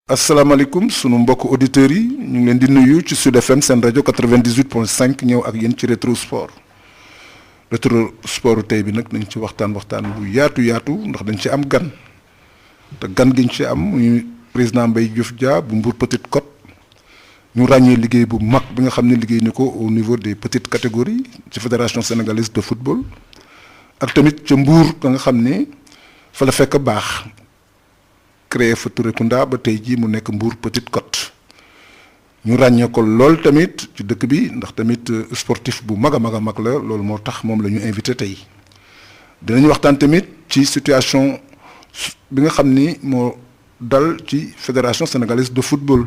asalaamaaleykum sunu mbokk auditeurs yi ñu ngi leen di nuyu ci Sud FM seen rajo 98.5 ñëw ak yéen ci rétro sport tey bi nag nañ ci waxtaan bu yaatu ndax dañ ci am gan te gan giñ ci am muy président Mbaye Diouf Dia bu Mbour Petite Côte ñu ràññee liggéey bu mag bi nga xam ne liggéey ni ko au niveau des petites catégories ci fédération sénégalaise de football ak tamit ca Mbour ba nga xam ne fa la fekk baax. créé fa Touré-Kunda ba tey jii mu nekk Mbour Petite Côte ñu ràññee ko lool tamit ci dëkk bi ndax tamit sportif bu mag a mag la loolu moo tax moom la ñu invité tey dinañ waxtaan tamit ci situation bi nga xam ni moo dal ci fédération sénégalaise de football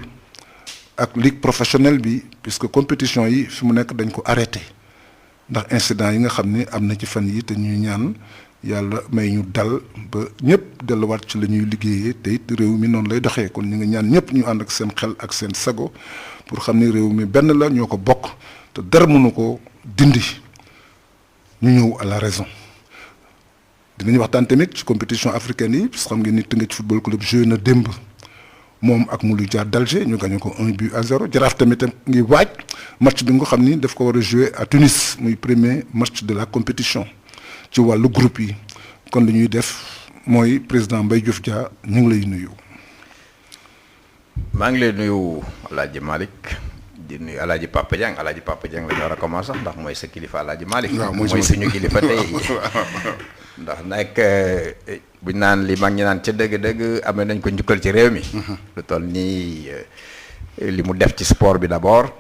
ak ligue professionnelle bi puisque compétition yi fi mu nekk dañ ko arrêté ndax incident yi nga xam ni am na ci fan yi te ñuy ñaan yàlla may ñu dal ba ñëpp delluwaat ci la ñuy liggéeyee te it réew mi noonu lay doxee kon ñu ngi ñaan ñëpp ñu ànd ak seen xel ak seen sago pour xam ni réew mi benn la ñoo ko bokk te dara mënu ko dindi ñu ñëw à la raison. dinañ waxtaan tamit ci compétition africaine yi parce que xam ngeen ni Teungueth football club joué na démb moom ak Mouloudia d'Alger ñu gagné ko 1-0 Jaraaf tamit ngi waaj match bi nga xam ni daf ko war a jouer à Tunis muy premier match de la compétition. ci wàllu groupe yi kon li ñuy def mooy président Mbaye Diouf Dia ñu ngi lay nuyu. maa ngi lay nuyu El Hadj Malick di nuyu El Hadj Papa Dieng la ñu war a commencé ndax mooy sa kilifa El Hadj Malick. waaw mooy suñu kilifa tey. ndax nag buñ naan li mag ñi naan ca dëgg-dëgg amee nañ ko njukkal ci réew mi. lu toll nii li mu def ci sport bi d'abord.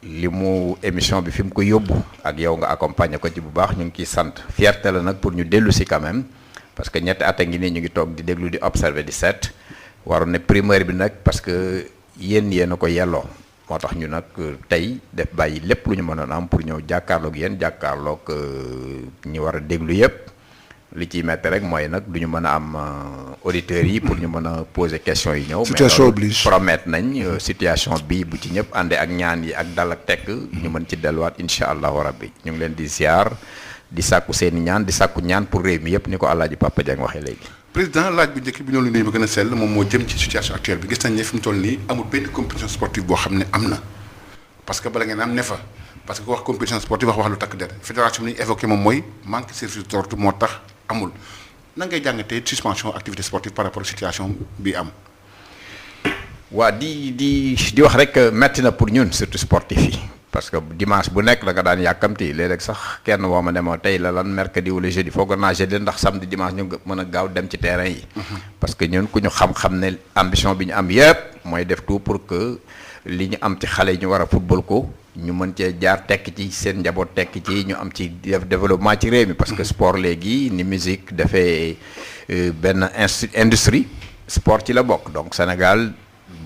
li mu émission bi fi mu ko yóbbu ak yow nga accompagner ko ci bu baax ñu ngi ciy sant fierté la nag pour ñu dellu si quand même parce que ñetti at a ngi nii ñu ngi toog di déglu di observer di seet waroon ne primeur bi nag parce que yéen a ko yelloo moo tax ñu nag tey def bàyyi lépp lu ñu mënoon am pour ñëw jàkkaarloog yéen jàkkaarloog ñi war a déglu yépp li ciy metti rek mooy nag du ñu mën a am auditeurs yi pour ñu mën a poser question yi ñëw. situation oblige promettre nañ situation bi bu ci ñëpp àndee ak ñaan yi ak dal ak tekk ñu mën ci delluwaat incha allahu rabbi ñu ngi leen di ziar di sàkku seeni ñaan di sàkku ñaan pour réew mi yëpp ni ko Alaaji Papa Dieng waxee léegi. président laaj bu njëkk bi ñoo leen ba gën a sell moom moo jëm ci situation actuelle bi gis nañ ne fi mu toll nii amul benn compétition sportive boo xam ne am na parce que bala ngeen am ne fa parce que ku wax compétition sportive wax lu takk der fédération bi ñu évoqué moom mooy manque service d'ordre moo tax amul nan ngay jàngatee suspension activité sportive par rapport situation bi am. waa di wax rek metti na pour ñun surtout sportif yi parce que dimanche bu nekk da nga daan yàkkamti léeg-léeg sax kenn woo ma ne ma tey la lan mercredi wala jeudi foog naa jeudi ndax samedi dimanche ñu mën a gaaw dem ci terrain yi. parce que ñun ku ñu xam-xam ne ambition bi ñu am yépp mooy def tout pour que li ñu am ci xale yi ñu war a football ko. ñu mën cee jaar tekk ci seen njaboot tekk ci ñu am ci développement ci réew mi parce que sport léegi ni musique dafay benn industrie sport ci la bokk donc Sénégal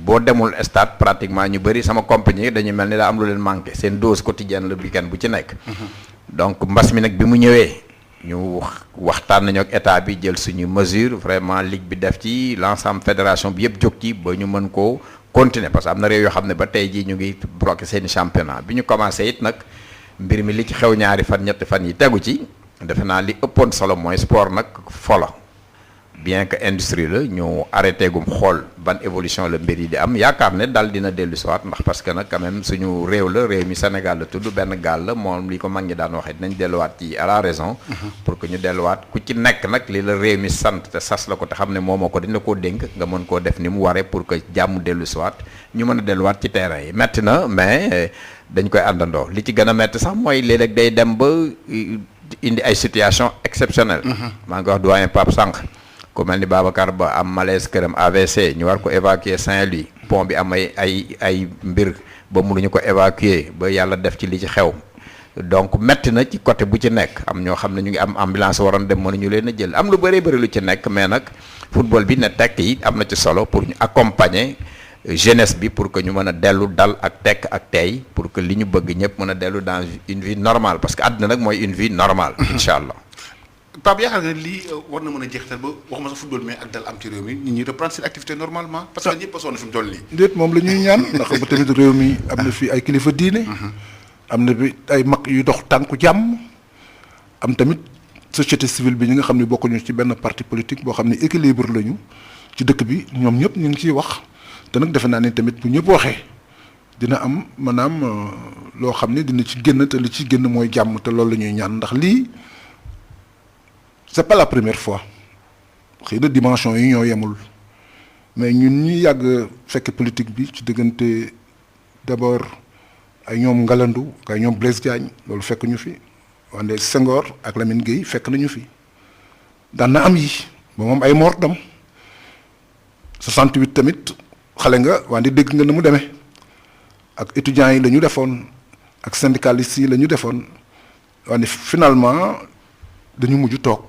boo demul stade pratiquement ñu bëri sama compagnie dañuy mel ni daa am lu leen manqué seen dose quotidienne la week-end bu ci nekk donc mbas mi nag bi mu ñëwee ñu waxtaan nañu ak état bi jël suñu mesure vraiment ligue bi def ci l'ensemble fédération bi yëpp jóg ci ba ñu mën koo continuer parce que am na réew yoo xam ne ba tey jii ñu ngi bloqué seeni championnat bi ñu commencé it nag mbir mi li ci xew ñaari fan ñetti fan yi tegu ci defe naa li ëppoon solo mooy sport nag folo bien que industrie la ñu arrêté gum xool ban évolution la mbir yi di am yaakaar ne daal dina dellu siwaat ndax parce que nag quand même suñu réew la réew mi Sénégal la tudd benn gaal la moom li ko mag ñi daan waxee dinañ delluwaat ci à la raison pour que ñu delluwaat ku ci nekk nag li la réew mi sant te sas la ko te xam ne moomoo ko dina koo dénk nga mën koo def ni mu waree pour que jàmm dellu siwaat ñu mën a delluwaat ci terrain yi metti na mais dañ koy àndandoo li ci gën a metti sax mooy léeg-léeg day dem ba indi ay situation exceptionnelle maa ngi wax doyen Pape Sànq ku mel ni Babacar Ba am malaise këram AVC ñu war ko évacuer Saint-Louis pont bi am ay mbir ba mënuñu ko évacuer ba yàlla def ci li ci xew donc metti na ci côté bu ci nekk am ñoo xam ne ñu ngi am ambulance waroon dem mënuñu leen a jël am lu bëree bëri lu ci nekk mais nag football bi ne tekk yi am na ci solo pour ñu accompagner jeunesse bi pour que ñu mën a dellu dal ak tekk ak tey pour que li ñu bëgg ñëpp mën a dellu dans une vie normale parce que àddina nag mooy une vie normale incha allah. Pape yaakaar nga lii war na mën a jeexital ba waxuma sax football mais ak dal am ci réew mi nit ñi reprendre seen activité normalement. parce que ñëpp a sonn fi mu toll nii. déet moom la ñuy ñaan ndax ba tamit réew mi am na fi ay kilifa diine. am na fi ay mag yu dox tànku jàmm. am tamit société civile bi ñi nga xam ne bokkuñu ci benn parti politique boo xam ne équilibre lañu ci dëkk bi ñoom ñëpp ñu ngi ciy wax te nag defe naa ni tamit bu ñëpp waxee dina am maanaam loo xam ne dina ci génn te li ci génn mooy jàmm te loolu la ñuy ñaan ndax lii c'est pas la première fois xëy na dimension yi ñoo yemul mais ñun ñi yàgg fekk politique bi ci diggante d'abord ay ñoom Ngalandou ay ñoom Blaise Diagne loolu fekk ñu fi wante Senghor ak Lamine Gueye fekk nañu fi daan na am yi ba moom ay mortam 68 tamit xale nga wante dégg nga na mu demee ak étudiants yi la ñu defoon ak syndicalistes yi la ñu defoon wante finalement dañu mujj toog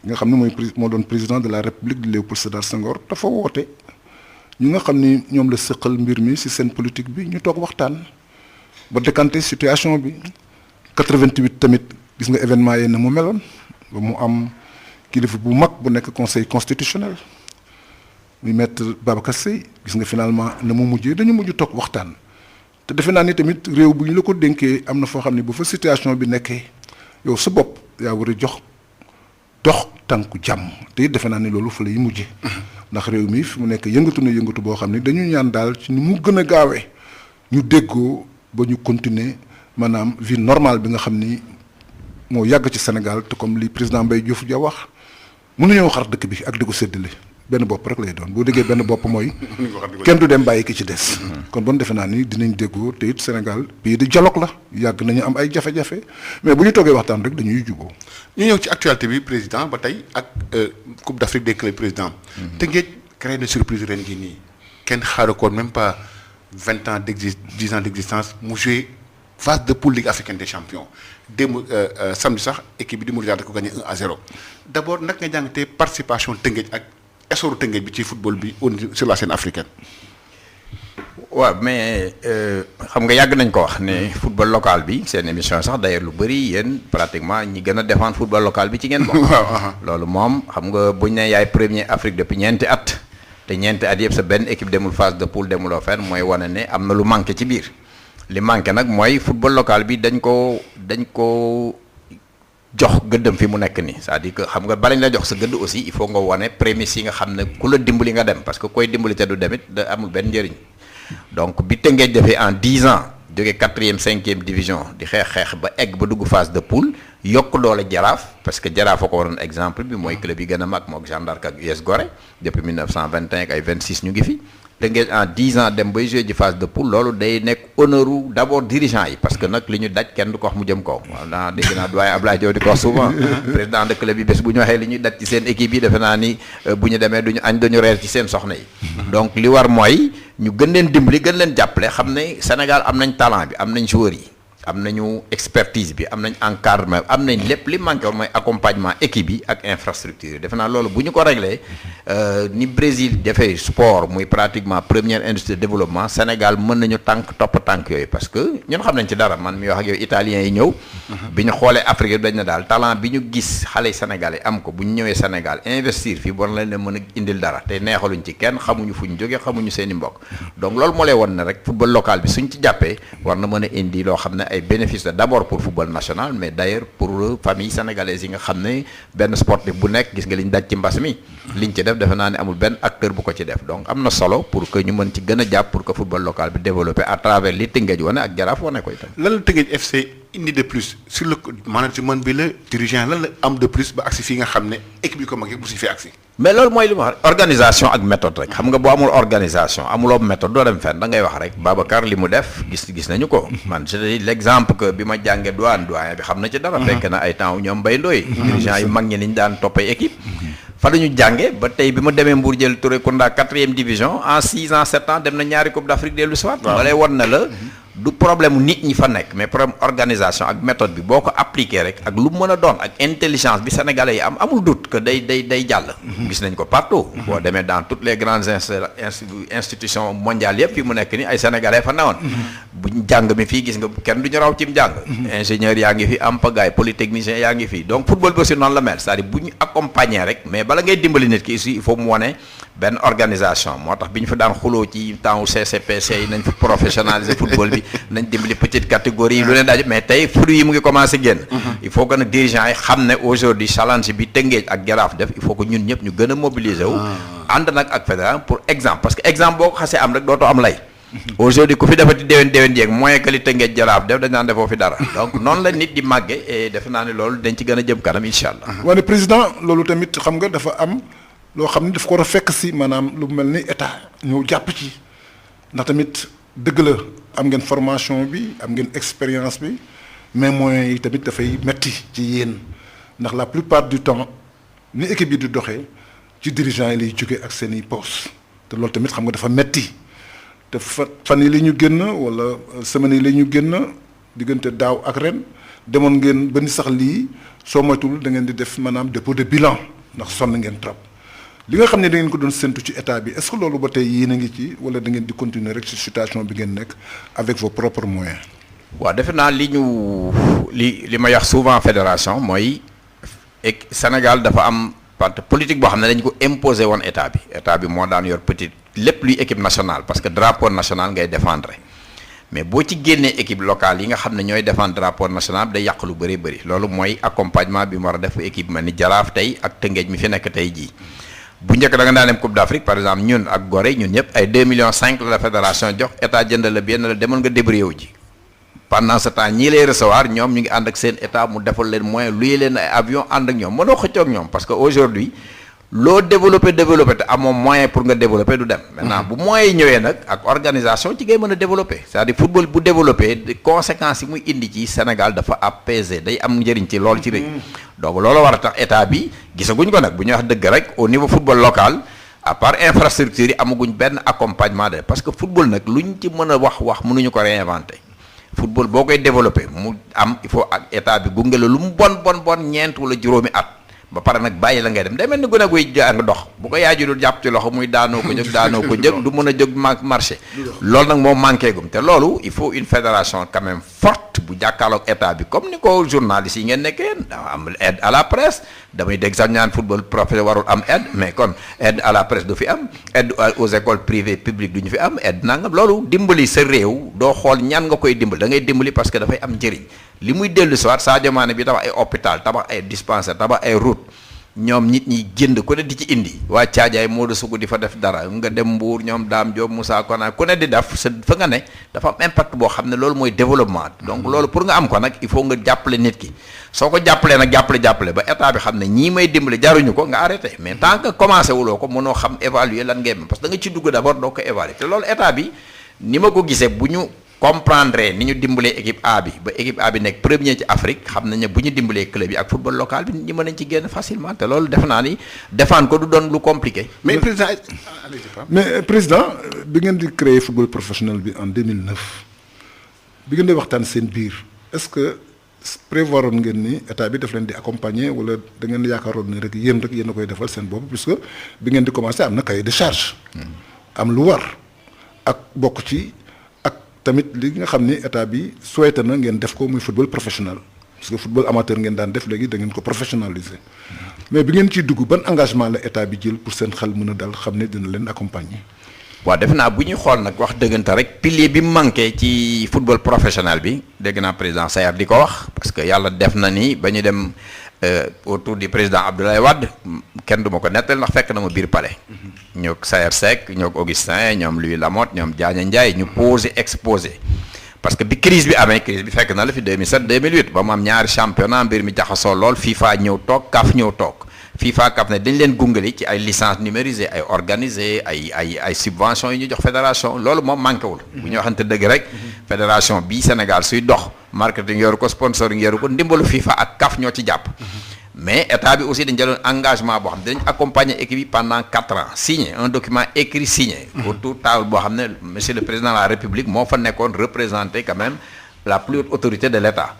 nga xam ne moo doon président de la République de Léopold Sédar Senghor dafa woote ñu nga xam ni ñoom la sëqal mbir mi ci seen politique bi ñu toog waxtaan ba décanter situation bi 88 tamit gis nga événement yi na mu meloon ba mu am kilifa bu mag bu nekk conseil constitutionnel muy maître Babacar Seye gis nga finalement na mu mujjee dañu mujj toog waxtaan te defe naa ni tamit réew bu ñu la ko dénkee am na foo xam ne bu fa situation bi nekkee yow sa bopp yaa war a dox tànku jàmm te it defe naa ni loolu fa lay mujje ndax réew mi fi mu nekk yëngatu na yëngatu boo xam ne dañu ñaan daal ci ni mu gën a gaawee ñu déggoo ba ñu continuer maanaam vie normale bi nga xam ni moo yàgg ci Sénégal te comme li président Mbaye Diouf ja wax mënuñoo xar dëkk bi ak di ko séddale benn bopp rek lay doon boo déggee benn bopp mooy kenn du dem bàyyi ki ci des kon bon defe naa ni dinañ déggoo te it Sénégal pays de dialogue la yàgg nañu am ay jafe-jafe mais bu ñu toogee waxtaan rek dañuy juboo ñu ñëw ci actualité bi président ba tey ak Coupe d'Afrique des clubs président Teungueth créé na surprise ren gi nii kenn xaaru ko même pas 20 ans 10 ans d'existence mu joué phase de poule Ligue africaine des champions démb samedi sax équipe bi di Mauritanie da ko gagné 1-0 d'abord nag nga jàngatee participation Teungueth ak essor Teungueth bi ci football bi sur la scène africaine. waaw mais xam nga yàgg nañ ko wax ne football local bi seen émission sax d'ailleurs lu bëri yéen pratiquement ñi gën a défendre football local bi ci ngeen bokk. loolu moom xam nga buñ ne yaay premier Afrique depuis ñeenti at te ñeenti at yëpp sa benn équipe demul phase de poule demuloo fenn mooy wane ne am na lu manqué ci biir li manqué nag mooy football local bi dañ ko jox gëddam fi mu nekk nii c'est-à-dire que xam nga balañ la jox sa gëdd aussi il faut nga wane prémices yi nga xam ne ku la dimbali nga dem parce que koy dimbali te du demit da amul benn njëriñ donc bi Teungueth defee en 10 ans jógee 4e 5e division di xeex ba egg ba dugg phase de poule yokk doole Jaraaf parce que Jaraaf a ko waroon exemple bi mooy club yi gën a mag mook Jeanne d'Arc ak US Gorée depuis 1921 ak ay 26 ñu ngi fi Teungueth en 10 ans dem bay jouer ci phase de poule loolu day nekk honneur d'abord dirigeant yi parce que nag li ñu daj kenn du ko wax mu jëm kaw waaw naa dégg naa doyen Ablaye Diop di ko wax souvent président de club yi bés bu ñu waxee li ñuy daj ci seen équipe yi defe naa ni bu ñu demee duñu añ dañu reer ci seen soxna yi donc li war mooy ñu gën leen dimbali gën leen jàppale xam ne Sénégal am nañ talent bi am nañ joueurs yi am nañu expertise bi am nañ encadrement am nañ lépp li manqué woon mooy accompagnement équipe yi ak infrastructure yi defe naa loolu bu ñu ko réglé ni Brésil defee sport muy pratiquement première industrie de développement Sénégal mën nañu topp tànk yooyu parce que ñun xam nañ ci dara man mi wax ak yow italiens yi ñëw bi ñu xoolee Afrique dañ na daal talent bi ñu gis xale yi sénégalais am ko bu ñu ñëwee Sénégal investir fii bon lañ leen mën a indil dara te neexaluñ ci kenn xamuñu fu ñu jógee xamuñu seen i mbokk donc loolu moo lay won ne rek football local bi suñ ci jàppee war na mën a indi loo xam ne ay bénéfices la d'abord pour football national mais d'ailleurs pour famille sénégalaise yi nga xam ne benn sportif bu nekk gis nga liñ daj ci mbas mi liñ ci def defe naa ne amul benn acteur bu ko ci def donc am na solo pour que ñu mën ci gën a jàpp pour que football local bi développé à travers li Teungueth wane ak Jaraaf wane ko itam. lan la Teungueth FC indi de plus sur le management bi la dirigeant lan la am de plus ba agsi fii nga xam ne équipe yi ko mag yëpp bu si fi agsi. mais loolu mooy li ma wax organisation ak méthode rek xam nga boo amul organisation amuloo méthode doo dem fenn da ngay wax rek Babacar li mu def gis nañu ko man je dis l'exemple que bi ma jàngee doyen bi xam na ci dara. fekk na ay temps ñoom Mbaye Ndoye dirigeant yi mag ñi niñ daan toppee équipe. fa la ñu jànge ba tey bi ma demee Mbour jël Touré Kunda 4e division en 6 ans 7 ans dem na ñaari Coupe d'Afrique dellu si waat. waaw lay won na la. du problème nit ñi fa nekk mais problème organisation ak méthode bi boo ko appliqué rek ak lu mën a doon ak intelligence bi sénégalais yi am amul doute que day jàll. gis nañ ko partout. boo demee dans toutes les grandes institutions mondiales yëpp fi mu nekk ni ay sénégalais fa newoon. buñ jàng mi fii gis nga kenn du ñu raw cim jàng. ingénieur yaa ngi fi am pagaille polytechnicien yaa ngi fi donc football bi aussi noonu la mel c'est-à-dire bu ñu accompagner rek mais bala ngay dimbali nit ki aussi il faut mu wane benn organisation moo tax bi ñu fi daan xuloo ci temps CCPC yi nañ fi professionnaliser football bi nañ dimbali petite catégorie yi lu ne daaj mais tey fruits yi mu ngi commencé génn. il faut que nag dirigeants yi xam ne aujourd'hui challenge bi Tëngéej ak Jaraaf def il faut que ñun ñëpp ñu gën a mobiliser wu. ànd nag ak fédération pour exemple parce que exemple boo ko xasee am rek dootoo am lay. aujourd'hui ku fi defati déwén jeeg moyen que li Tëngéej Jaraaf def dañ naan defoo fi dara donc noonu la nit di màgge et defe naa ne loolu dañ ci gën a jëm kanam incha allah. wane président loolu tamit xam nga dafa am loo xam ni daf ko war a fekk si maanaam lu mel ni état ñëw jàpp ci ndax tamit dëgg la am ngeen formation bi am ngeen expérience bi mais moyens yi tamit dafay metti ci yéen ndax la plupart du temps ni équipe yi di doxee ci dirigeants yi lay jóge ak seen i poste te loolu tamit xam nga dafa metti te fan yi li ñu génn wala semaines yi li ñu génn diggante daaw ak ren demoon ngeen ba ni sax lii soo moytuwul da ngeen di def maanaam dépôt de bilan ndax sonn ngeen trop li nga xam ne da ngeen ko doon séntu ci état bi est-ce que loolu ba tey yéen a ngi ci wala da ngeen di continuer rek ci situation bi ngeen nekk avec vos propres moyens. waaw defe naa li ma wax souvent fédération mooy Sénégal dafa am parti politique boo xam ne dañ ko imposer woon état bi moo daan yor petite lépp luy équipe nationale parce que drapeau national ngay défendre mais boo ci génnee équipe locale yi nga xam ne ñooy défendre drapeau national bi day yàq lu bëri loolu mooy accompagnement bi mu war a def équipe mel ni Jaraaf tey ak Tëngéej mi fi nekk tey jii bu njëkk da nga daan dem Coupe d'Afrique par exemple ñun ak Gorée ñun ñëpp ay 2,5 millions la fédération jox état jënd la bien la demal nga débrouiller wu ji pendant ce temps ñii lay recevoir ñoom ñu ngi ànd ak seen état mu defal leen moyen luye leen ay avion ànd ak ñoom mënoo xëccoo ak ñoom parce que aujourd'hui loo développé te amoo moyen pour nga développer du dem. maintenant bu moyens yi ñëwee nag ak organisation ci ngay mën a développer c'est-à-dire football bu développé conséquences yi muy indi ci Sénégal dafa apaiser day am njëriñ ci loolu ci réew. donc loolu war a tax état bi gisaguñ ko nag bu ñuy wax dëgg rek au niveau football local à part infrastructure yi amaguñ benn accompagnement de parce que football nag luñ ci mën a wax mënuñu ko réinventer. football boo koy développé mu am il faut ak état bi gunge la lu mu bon ñeent wala juróomi at. ba pare nag bàyyi la ngay dem day mel ni gën a guy jàng dox bu ko yaay ji dul jàpp ci loxo muy daanoo ko jóg du mën a jóg marché loolu nag moo manqué gum te loolu il faut une fédération quand même forte bu jàkkaarloog état bi comme ni ko journalistes yi ngeen nekkee am aide à la presse damay dégg sax ñaan football professionnel warul am aide mais kon aide à la presse du fi am aide aux écoles privées publiques du ñu fi am aide nangam loolu dimbali sa réew doo xool ñan nga koy dimbali da ngay dimbali parce que dafay am njëriñ li muy dellu si waat Sadio Mané bi tabax ay hôpital tabax ay dispensaire tabax ay route ñoom nit ñi jënd ku ne di ci indi waa Caajaay Modou Sougou di fa def dara nga dem Mbour ñoom Dame Diop Moussa Kona ku ne di def sa fa nga ne dafa am impact boo xam ne loolu mooy développement donc loolu pour nga am ko nag il faut nga jàppale nit ki soo ko jàppalee nag jàppale ba état bi xam ne ñii may dimbale jaruñu ko nga arrêté mais tant que commencé wuloo ko mënoo xam évaluer lan ngay parce que da nga ci dugg d'abord doo ko évaluer te loolu état bi ni ma ko gisee bu ñu comprendre ni ñu dimbalee équipe A bi ba équipe A bi nekk premier ci Afrique xam nañ ne bu ñu dimbalee club yi ak football local bi ñi mën nañ ci génn facilement te loolu def naa ni defaan ko du doon lu compliqué. mais président bi ngeen di créer football professionnel bi en 2009 bi ngeen di waxtaan seen biir est-ce que prévoiroon ngeen ni état bi daf leen di accompagner wala da ngeen yaakaaroon ni rek yéen a koy defal seen bopp puisque bi ngeen di commencer am na cahier de charge. am lu war ak bokk ci. tamit li nga xam ni état bi souhaité na ngeen def ko muy football professionnel parce que football amateur ngeen daan def léegi da ngeen ko professionnaliser mais bi ngeen ciy dugg ban engagement la état bi jël pour seen xel mën a dal xam ne dina leen accompagner. waaw defe naa bu ñuy xool nag wax dëggante rek pilier bi mu manqué ci football professionnel bi dégg naa président Sayar di ko wax parce que yàlla def na ni ba ñu dem autour du président Abdoulaye Wade kenn du ma ko nettal ndax fekk na ma biir palais. ñoo Sayer Seck ñoo Augustin ñoom Louis Lamotte ñoom Diagne Ndiaye ñu exposé parce que bi crise bi amee crise bi fekk na la fi 2007 2008 ba mu am ñaari championnat mbir mi jaxasoo lool FIFA ñëw toog CAF ñëw toog FIFA CAF ne dañ leen gungali ci ay licence numérisée ay organisé ay subventions yi ñu jox fédération loolu moom manqué wul. bu ñu waxante dëgg rek fédération bii Sénégal suy dox marketing yoru ko sponsoring yoru ko ndimbalu FIFA ak CAF ñoo ci jàpp. mais état bi aussi dañ jëloon engagement boo xam ne dañ accompagner équipe yi pendant 4 ans signé un document écrit signé autour table boo xam ne monsieur le président de la république moo fa nekkoon représenter quand même la plus haute autorité de l'état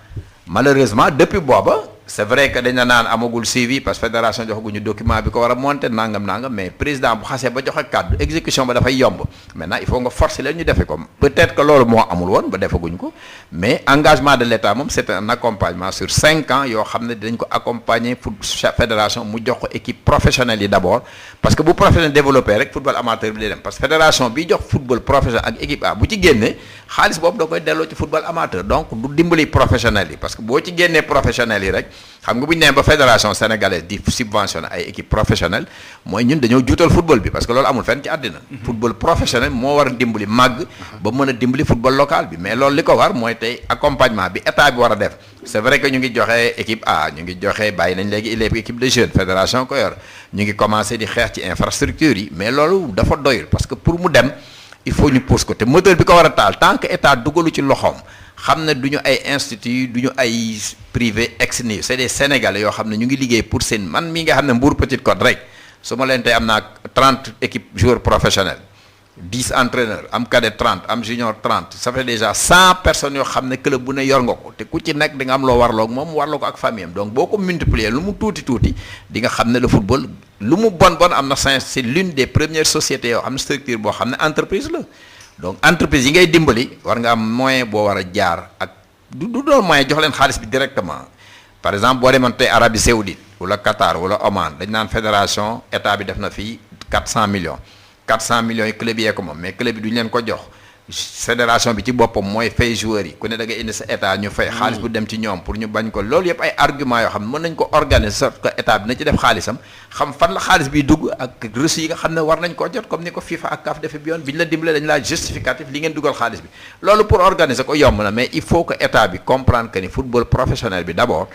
malheureusement depuis booba c'est vrai que dañ la naan amagul suivi parce que fédération joxaguñu document bi ko war a monter nangam mais président bu xasee ba joxe kàddu exécution ba dafay yomb maintenant il faut nga forcer leen ñu defe ko peut-être que loolu moo amul woon ba defaguñ ko mais engagement de l'État moom c'est un accompagnement sur 5 ans yoo xam ne dañ ko accompagner pour chaque fédération mu jox ko équipe professionnelle yi d'abord parce que bu professionnel développé rek football amateur bi day dem parce que fédération bi jox football professionnel ak équipe A bu ci génne xaalis boobu da koy delloo ci football amateur donc du dimbali professionnels yi parce que boo ci génnee professionnels yi rek xam nga bu ñu nee ba fédération sénégalaise di subventionné ay équipe professionnelle mooy ñun dañoo juutal football bi parce que loolu amul fenn ci àddina football professionnel moo war a dimbali màgg ba mën a dimbali football local bi mais loolu li ko war mooy tey accompagnement bi état bi war a def c'est vrai que ñu ngi joxe équipe A ñu ngi joxe bàyyi nañ léegi il est équipe de jeunes fédération ko yor ñu ngi commencé di xeex ci infrastructure yi mais loolu dafa doyul parce que pour mu dem il faut ñu pousse ko te moteur bi ko war a taal tant que état dugalu ci loxoom xam ne du ñu ay institut du ñu ay privé ex nihilo c'est des sénégalais yoo xam ne ñu ngi liggéey pour seen man mii nga xam ne Mbour Petite Côte rek su ma leen tey am naa 30 équipes joueurs professionnels 10 entraîneurs am cadet 30 am junior 30 ça fait déjà 100 personnes yoo xam ne club bu ne yor nga ko te ku ci nekk di nga am loo warloo ak moom warloo ko ak famille am donc boo ko multiplier lu mu tuuti di nga xam ne le football lu mu bon am na c'est l'une des premières sociétés yoo xam ne structure boo xam ne entreprise la donc entreprise yi ngay dimbali war nga am moyen boo war a jaar ak du doon moyen jox leen xaalis bi directement par exemple boo demoon tey Arabie Saoudite wala Qatar wala Oman dañ naan fédération état bi def na fii 400 millions yi club yee ko moom mais club yi duñu leen ko jox fédération bi ci boppam mooy fay joueurs yi ku ne da nga indi sa état ñu fay xaalis bu dem ci ñoom pour ñu bañ ko loolu yëpp ay argument yoo xam ne mën nañ ko organiser sorte que état bi na ci def xaalisam xam fan la xaalis bi dugg ak reçu yi nga xam ne war nañ koo jot comme ni ko FIFA ak CAF defe bi yoon bi ñu la dimbalee dañu laa justificatif li ngeen dugal xaalis bi loolu pour organiser ko yomb na mais il faut que état bi comprendre que ni football professionnel bi d'abord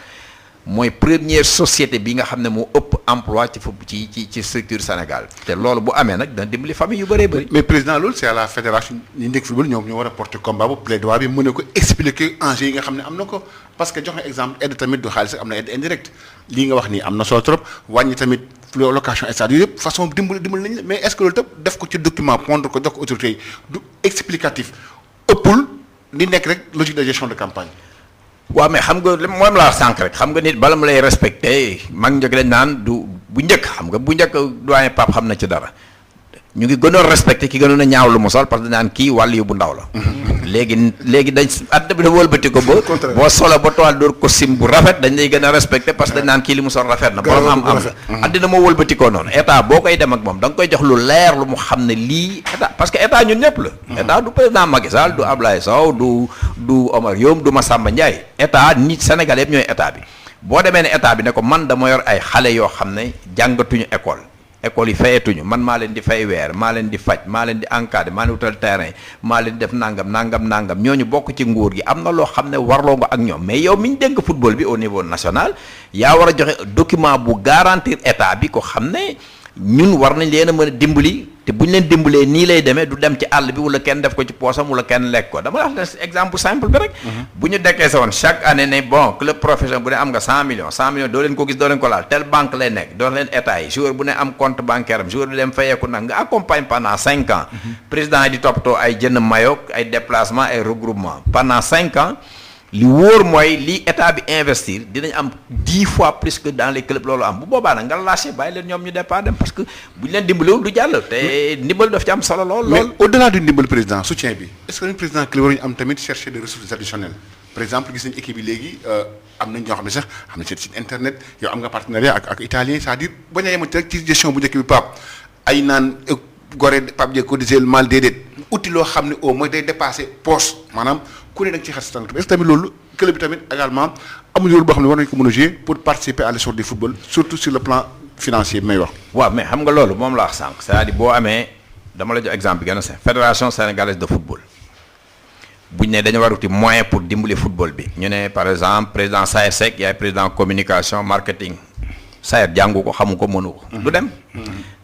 mooy première société bi nga xam ne moo ëpp emploi ci structure Sénégal te loolu bu amee nag dana dimbali famille yu bëree bëri. mais président loolu c'est à la fédération ñi nekk football ñoom ñoo war a porter combat bu plaidoyer bi mën a ko expliquer enjeux yi nga xam ne am na ko parce que jox nga exemple aide tamit du xaalis am na aide indirecte lii nga wax nii am na solo trop wàññi tamit location stade yooyu yëpp façon dimbali nañ la mais est-ce que loolu tam def ko ci document pondre ko jox ko autorités yi du explicatif ëppul li nekk rek logique de gestion de campagne. waaw mais xam nga moom laa sànq rek xam nga nit bala mu lay respecté mag njëkk dañ naan du bu njëkk xam nga bu njëkk doyen Pape xam na ci dara ñu ngi gënoon respecté ki gënoon a ñaaw lu mu sol parce que dañ naan kii wàll yu bu ndaw la. léegi dañ àdduna bi dafa wëlbati ko ba. boo solo ba toile door costume bu rafet dañ lay gën a respecté parce que dañ naan kii li mu sol rafet na. borom am la àddina moo wëlbati ko noonu état boo koy dem ak moom da nga koy jox lu leer lu mu xam ne lii état parce que état ñun ñëpp la. état du président Macky Sall du Ablaye Sow du Omar Youm du Massamba Ndiaye état nit Sénégal yëpp ñooy état bi boo demee ne état bi ne ko man dama yor ay xale yoo xam ne jàngatuñu école yi fayetuñu man maa leen di fay weer maa leen di faj maa leen di encadrer maa leen wutal terrain maa leen di def nangam ñooñu bokk ci nguur gi am na loo xam ne warloo nga ak ñoom mais yow mi ñu dénk football bi au niveau national yaa war a joxe document bu garantir état bi ko xam ne ñun war nañ leen a mën a dimbali te bu ñu leen dimbalee nii lay demee du dem ci àll bi wala kenn def ko ci poosam wala kenn lekk ko dama wax exemple simple bi rek. bu ñu dekkee sa woon chaque année ne bon club professionnel bu ne am nga 100 millions doo leen ko gis doo leen ko laal tel banque lay nekk doo leen état yi joueur bu ne am compte bancaire am joueur bi dem fayeeku nag nga accompagne pendant 5 ans. président yi di toppatoo ay jënd maillot ay déplacement ay regroupement pendant 5 ans. li wóor mooy li état bi investir dinañ am 10 fois plus que dans les clubs loolu am bu boobaa nag nga lâché bàyyi leen ñoom ñu départ dem parce que bu ñu leen dimbalewul du jàll te ndimbal daf ci am solo lool. mais au-delà du ndimbal président soutien bi est-ce que le président club waruñu am tamit chercher des ressources additionnelles par exemple gis nañ équipe yi léegi am nañ ñoo xam ne sax am na site internet yow am nga partenariat ak italien c'est-à-dire bañ a yemati rek ci gestion bu njëkk bi Pape ay naan Gorée Pape Dieng ko diseel mal déedéet outil loo xam ne au moins day dépasser poche maanaam ku ne da nga ci xar si tànk est-ce que tamit loolu club bi tamit également amuñu loolu boo xam ne war nañu ko mën a jouer pour participer à l'essor du football surtout sur le plan financier bi may wax. waaw mais xam nga loolu moom la wax sànq c'est-à-dire boo amee dama la jox exemple bi gën a simple fédération sénégalaise de football buñ ne dañu war a wuti moyen pour dimbali football bi ñu ne par exemple président Saër Seck yaay président communication marketing Saër jàngu ko xamu ko mënu ko. du dem.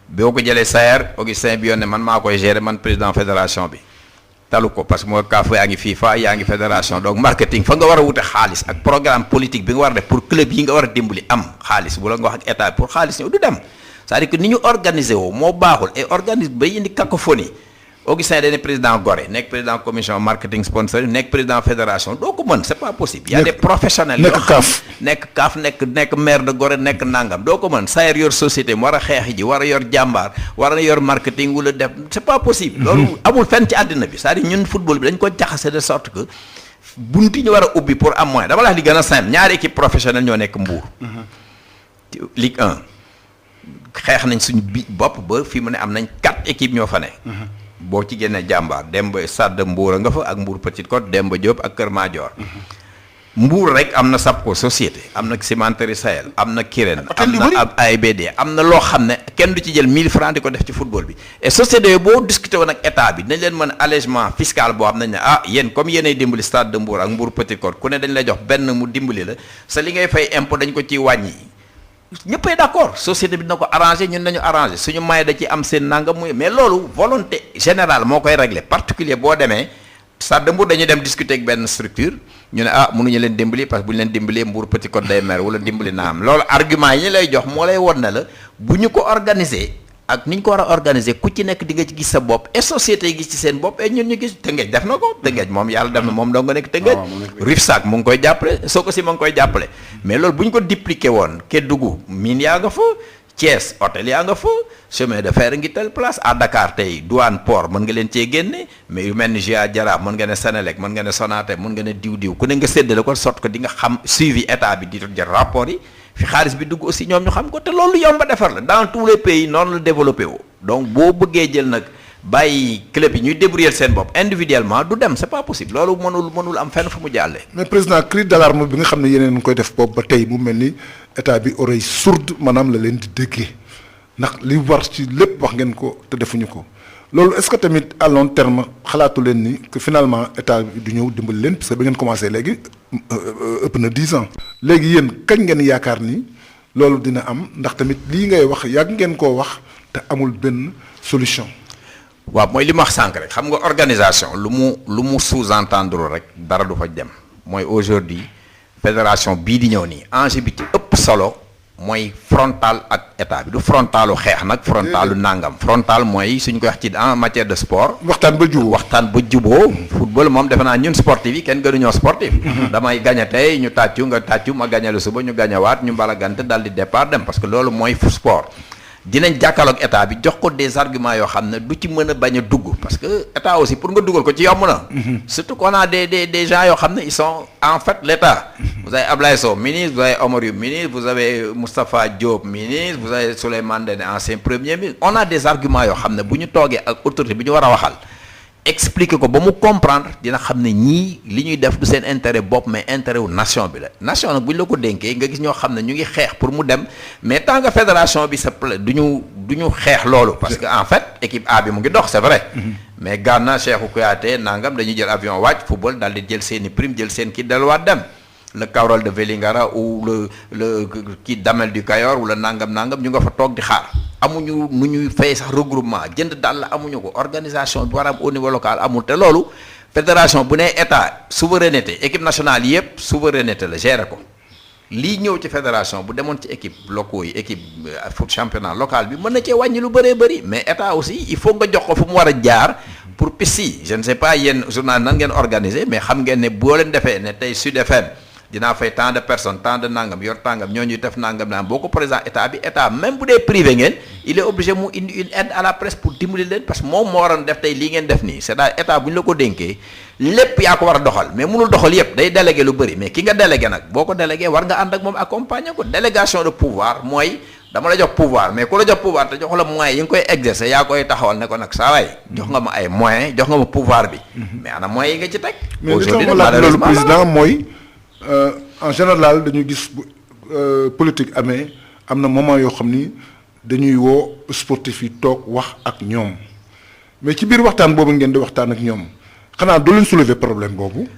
boo ko jëlee Saër Augustin bi yoon ne man maa koy gérer man président fédération bi. talu ko parce que mooy CAF yaa ngi FIFA yaa ngi fédération donc marketing fa nga war a wute xaalis ak programme politique bi nga war a def pour club yi nga war a dimbali am xaalis bu la nga wax ak état pour xaalis ñëw du dem c'est-à-dire que ni ñu organiser woo moo baaxul et organise bay indi cacophonie Augustin dañ ne président Gorée nekk président commission marketing sponsor nekk président fédération doo ko mën c'est pas possible. y a des professionnels yoo xam nekk CAF nekk maire de Gorée nekk nangam doo ko mën Sayer yor société mu war a xeex ji war a yor jàmbaar war a yor marketing wala def c'est pas possible. loolu amul fenn ci àddina bi c'est-à-dire ñun football bi dañ ko jaxase de sorte que bunti ñu war a ubbi pour am moyen dama la wax li gën a simple ñaari équipe professionnelle ñoo nekk Mbour. Ligue 1 xeex nañ suñu bi bopp ba fii mu ne am nañ 4 équipes ñoo fa ne. boo ci génnee jàmbaar Demba Stade de Mbour nga fa ak Mbour Petite Côte Demba Diop ak Kër Madior. Mbour rek am na Sapco société am na cimenterie Sahel am na Kirène am na ab AIBD am na loo xam ne kenn du ci jël 1000 francs di ko def ci football bi et société yooyu boo discuté woon ak état bi dañ leen mën allègement fiscal boo xam nañ ne yéen comme yéenay dimbali Stade de Mbour ak Mbour Petite Côte ku ne dañ lay jox benn mu dimbali la sa li ngay fay impôt dañ ko ciy wàññi ñëppay d'accord société bi dina ko arrangé ñun nañu arrangé suñu may da ci am seen nangam muy mais loolu volonté générale moo koy régler particulier boo demee Stade de Mbour dañuy dem discuter ak benn structure ñu ne mënuñu leen dimbali parce que bu ñu leen dimbalee Mbour Petite Côte day mer wala dimbali naa am loolu argument yi ñu lay jox moo lay won ne la bu ñu ko organiser ak ni ñu ko war a organiser ku ci nekk di nga ci gis sa bopp et société yi gis ci seen bopp et ñun ñu gis Tëngéej def na ko Tëngéej moom yàlla def na moom doo nga nekk Tëngéej Rufisque mu ngi koy jàppale Sococim mu ngi koy jàppale mais loolu bu ñu ko dupliquer woon Kédougou mine yaa nga fa Thiès hôtel yaa nga fa chemin de fer ngi tel place à Dakar tey douane port mën nga leen cee génne mais yu mel ni GIA Jara mën nga ne Senelec mën nga ne Sonatel mën nga ne diw ku ne nga séddale ko sorte que di nga xam suivi état bi di jël rapport yi fi xaalis bi dugg aussi ñoom ñu xam ko te loolu yomb a defar la dans tous les pays noonu la développé woo donc boo bëggee jël nag bàyyi club yi ñuy débrouiller seen bopp individuellement du dem c'est pas possible loolu mënul am fenn fu mu jàllee. mais président cri d'alarme bi nga xam ne yeneen koy def boobu ba tey mu mel ni état bi oreille sourde maanaam la leen di déggee ndax li war ci lépp wax ngeen ko te defuñu ko loolu est-ce que tamit à long terme xalaatu leen ni que finalement état bi du ñëw dimbali leen parce que ba ngeen commencé léegi ëpp na 10 ans. léegi yéen kañ ngeen yaakaar ni loolu dina am ndax tamit lii ngay wax yàgg ngeen koo wax te amul benn solution. waaw mooy li ma wax sànq rek xam nga organisation lu mu sous-entendre rek dara du fa dem mooy aujourd'hui fédération bii di ñëw nii enjeu bi ci ëpp solo mooy frontal ak état bi du frontalu xeex nag frontalu nangam frontal mooy suñ ko wax ci en matière de sport waxtaan ba juboo football moom defe naa ñun sportif yi kenn gënuñoo sportif damay gañe tey ñu tàccu nga tàccu ma gañe la suba ñu gañewaat ñu mbalagante dal di départ dem parce que loolu mooy sport dinañ jàkkaarloog état bi jox ko des arguments yoo xam ne du ci mën a bañ a dugg parce que état aussi pour nga dugal ko ci yomb na. surtout qu'on a des gens yoo xam ne ils sont en fait l'état. vous avez Ablaye Sow ministre vous avez Omar Youm ministre vous avez Moustapha Diop ministre vous avez Souleymane Ndéné ancien premier ministre on a des arguments yoo xam ne bu ñu toogee ak autorité bi ñu war a waxal expliquer ko ba mu comprendre dina xam ne ñii li ñuy def du seen intérêt bopp mais intérêt wu nation bi la nation nag bu ñu la ko dénkee nga gis ñoo xam ne ñu ngi xeex pour mu dem mais tant que fédération bi sa pla du ñu xeex loolu parce que en fait équipe A bi mu ngi dox c'est vrai mais Ghana Cheikhou Kouyaté nangam dañuy jël avion wàcc football daal di jël seeni prime jël seen kii delluwaat dem le Caorale de Vélingara ou le kii Damel du Cayor wala nangam ñu nga fa toog di xaar amuñu nu ñuy fay sax regroupement jënd daal la amuñu ko organisation bi war a am au niveau local amul te loolu fédération bu ne état souveraineté équipe nationale yëpp souveraineté la gérer ko lii ñëw ci fédération bu demoon ci équipe locaux yi équipe foot championnat local bi mën na cee wàññi lu bëree bëri mais état aussi il faut nga jox ko fu mu war a jaar pour piste yi je ne sais pas yéen journal nan ngeen organiser mais xam ngeen ne boo leen defee ne tey Sud FM dinaa fay tant de personnes tant de nangam yor tàngam ñooñu def nangam boo ko présent état bi état même bu dee privé ngeen il est obligé mu indi une aide à la presse pour dimbali leen parce que moom moo waroon def tey lii ngeen def nii c'est-à-dire état bu ñu la ko dénkee lépp yaa ko war a doxal mais mënul doxal yépp day délégué lu bëri mais ki nga délégué nag boo ko délégué war nga ànd ak moom accompagner ko délégation de pouvoir mooy dama la jox pouvoir mais ku la jox pouvoir te jox la moyens yi nga koy exercer yaa koy taxawal ne ko nag saa waay jox nga ma ay moyens jox nga ma pouvoir bi mais ana moyens yi nga ci teg aujourd'hui loolu président mooy en général dañu gis politique amee am na moment yoo xam ni dañuy woo sportif yi toog wax ak ñoom mais ci biir waxtaan boobu ngeen di waxtaan ak ñoom xanaa du leen soulever problème boobu.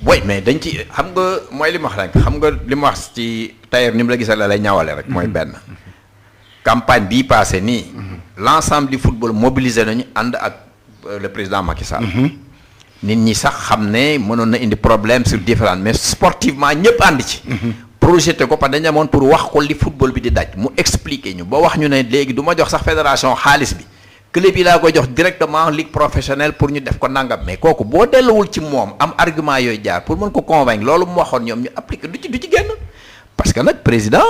oui mais dañ ci xam nga mooy li ma wax rek xam nga li ma wax ci tailleur ni mu la gisee la lay ñawale rek. mooy benn campagne bii passé nii. l'ensemble du football mobilisé nañu ànd ak le président Macky Sall. nit ñi sax xam ne mënoon na indi problème sur différents mais sportivement ñëpp ànd ci. projeté ko parce que dañu amoon pour wax ko li football bi di daj mu expliquer ñu ba wax ñu ne léegi du ma jox sax fédération xaalis bi club yi laa koy jox directement ligue professionnelle pour ñu def ko nangam mais kooku boo delluwul ci moom am argument yooyu jaar pour mën ko convaincre loolu mu waxoon ñoom ñu appliquer du ci génn parce que nag président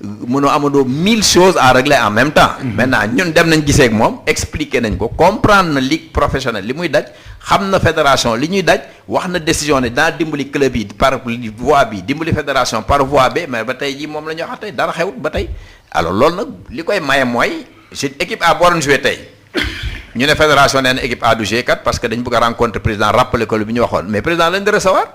mënoo amandoo 1000 choses à régler en même temps. maintenant ñun dem nañ gisee ak moom expliquer nañ ko comprendre na ligue professionnelle li muy daj xam na fédération li ñuy daj wax na décision ne daa dimbali club yi par voie bi dimbali fédération par voie bi mais ba tey jii moom la ñu wax tey dara xewut ba tey alors loolu nag li koy maye mooy je équipe a waroon jouer tey ñu ne fédération nee na équipe A du G4 parce que dañ bëgg a rencontrer président rappeler ko lu bi ñu waxoon mais président lañ di recevoir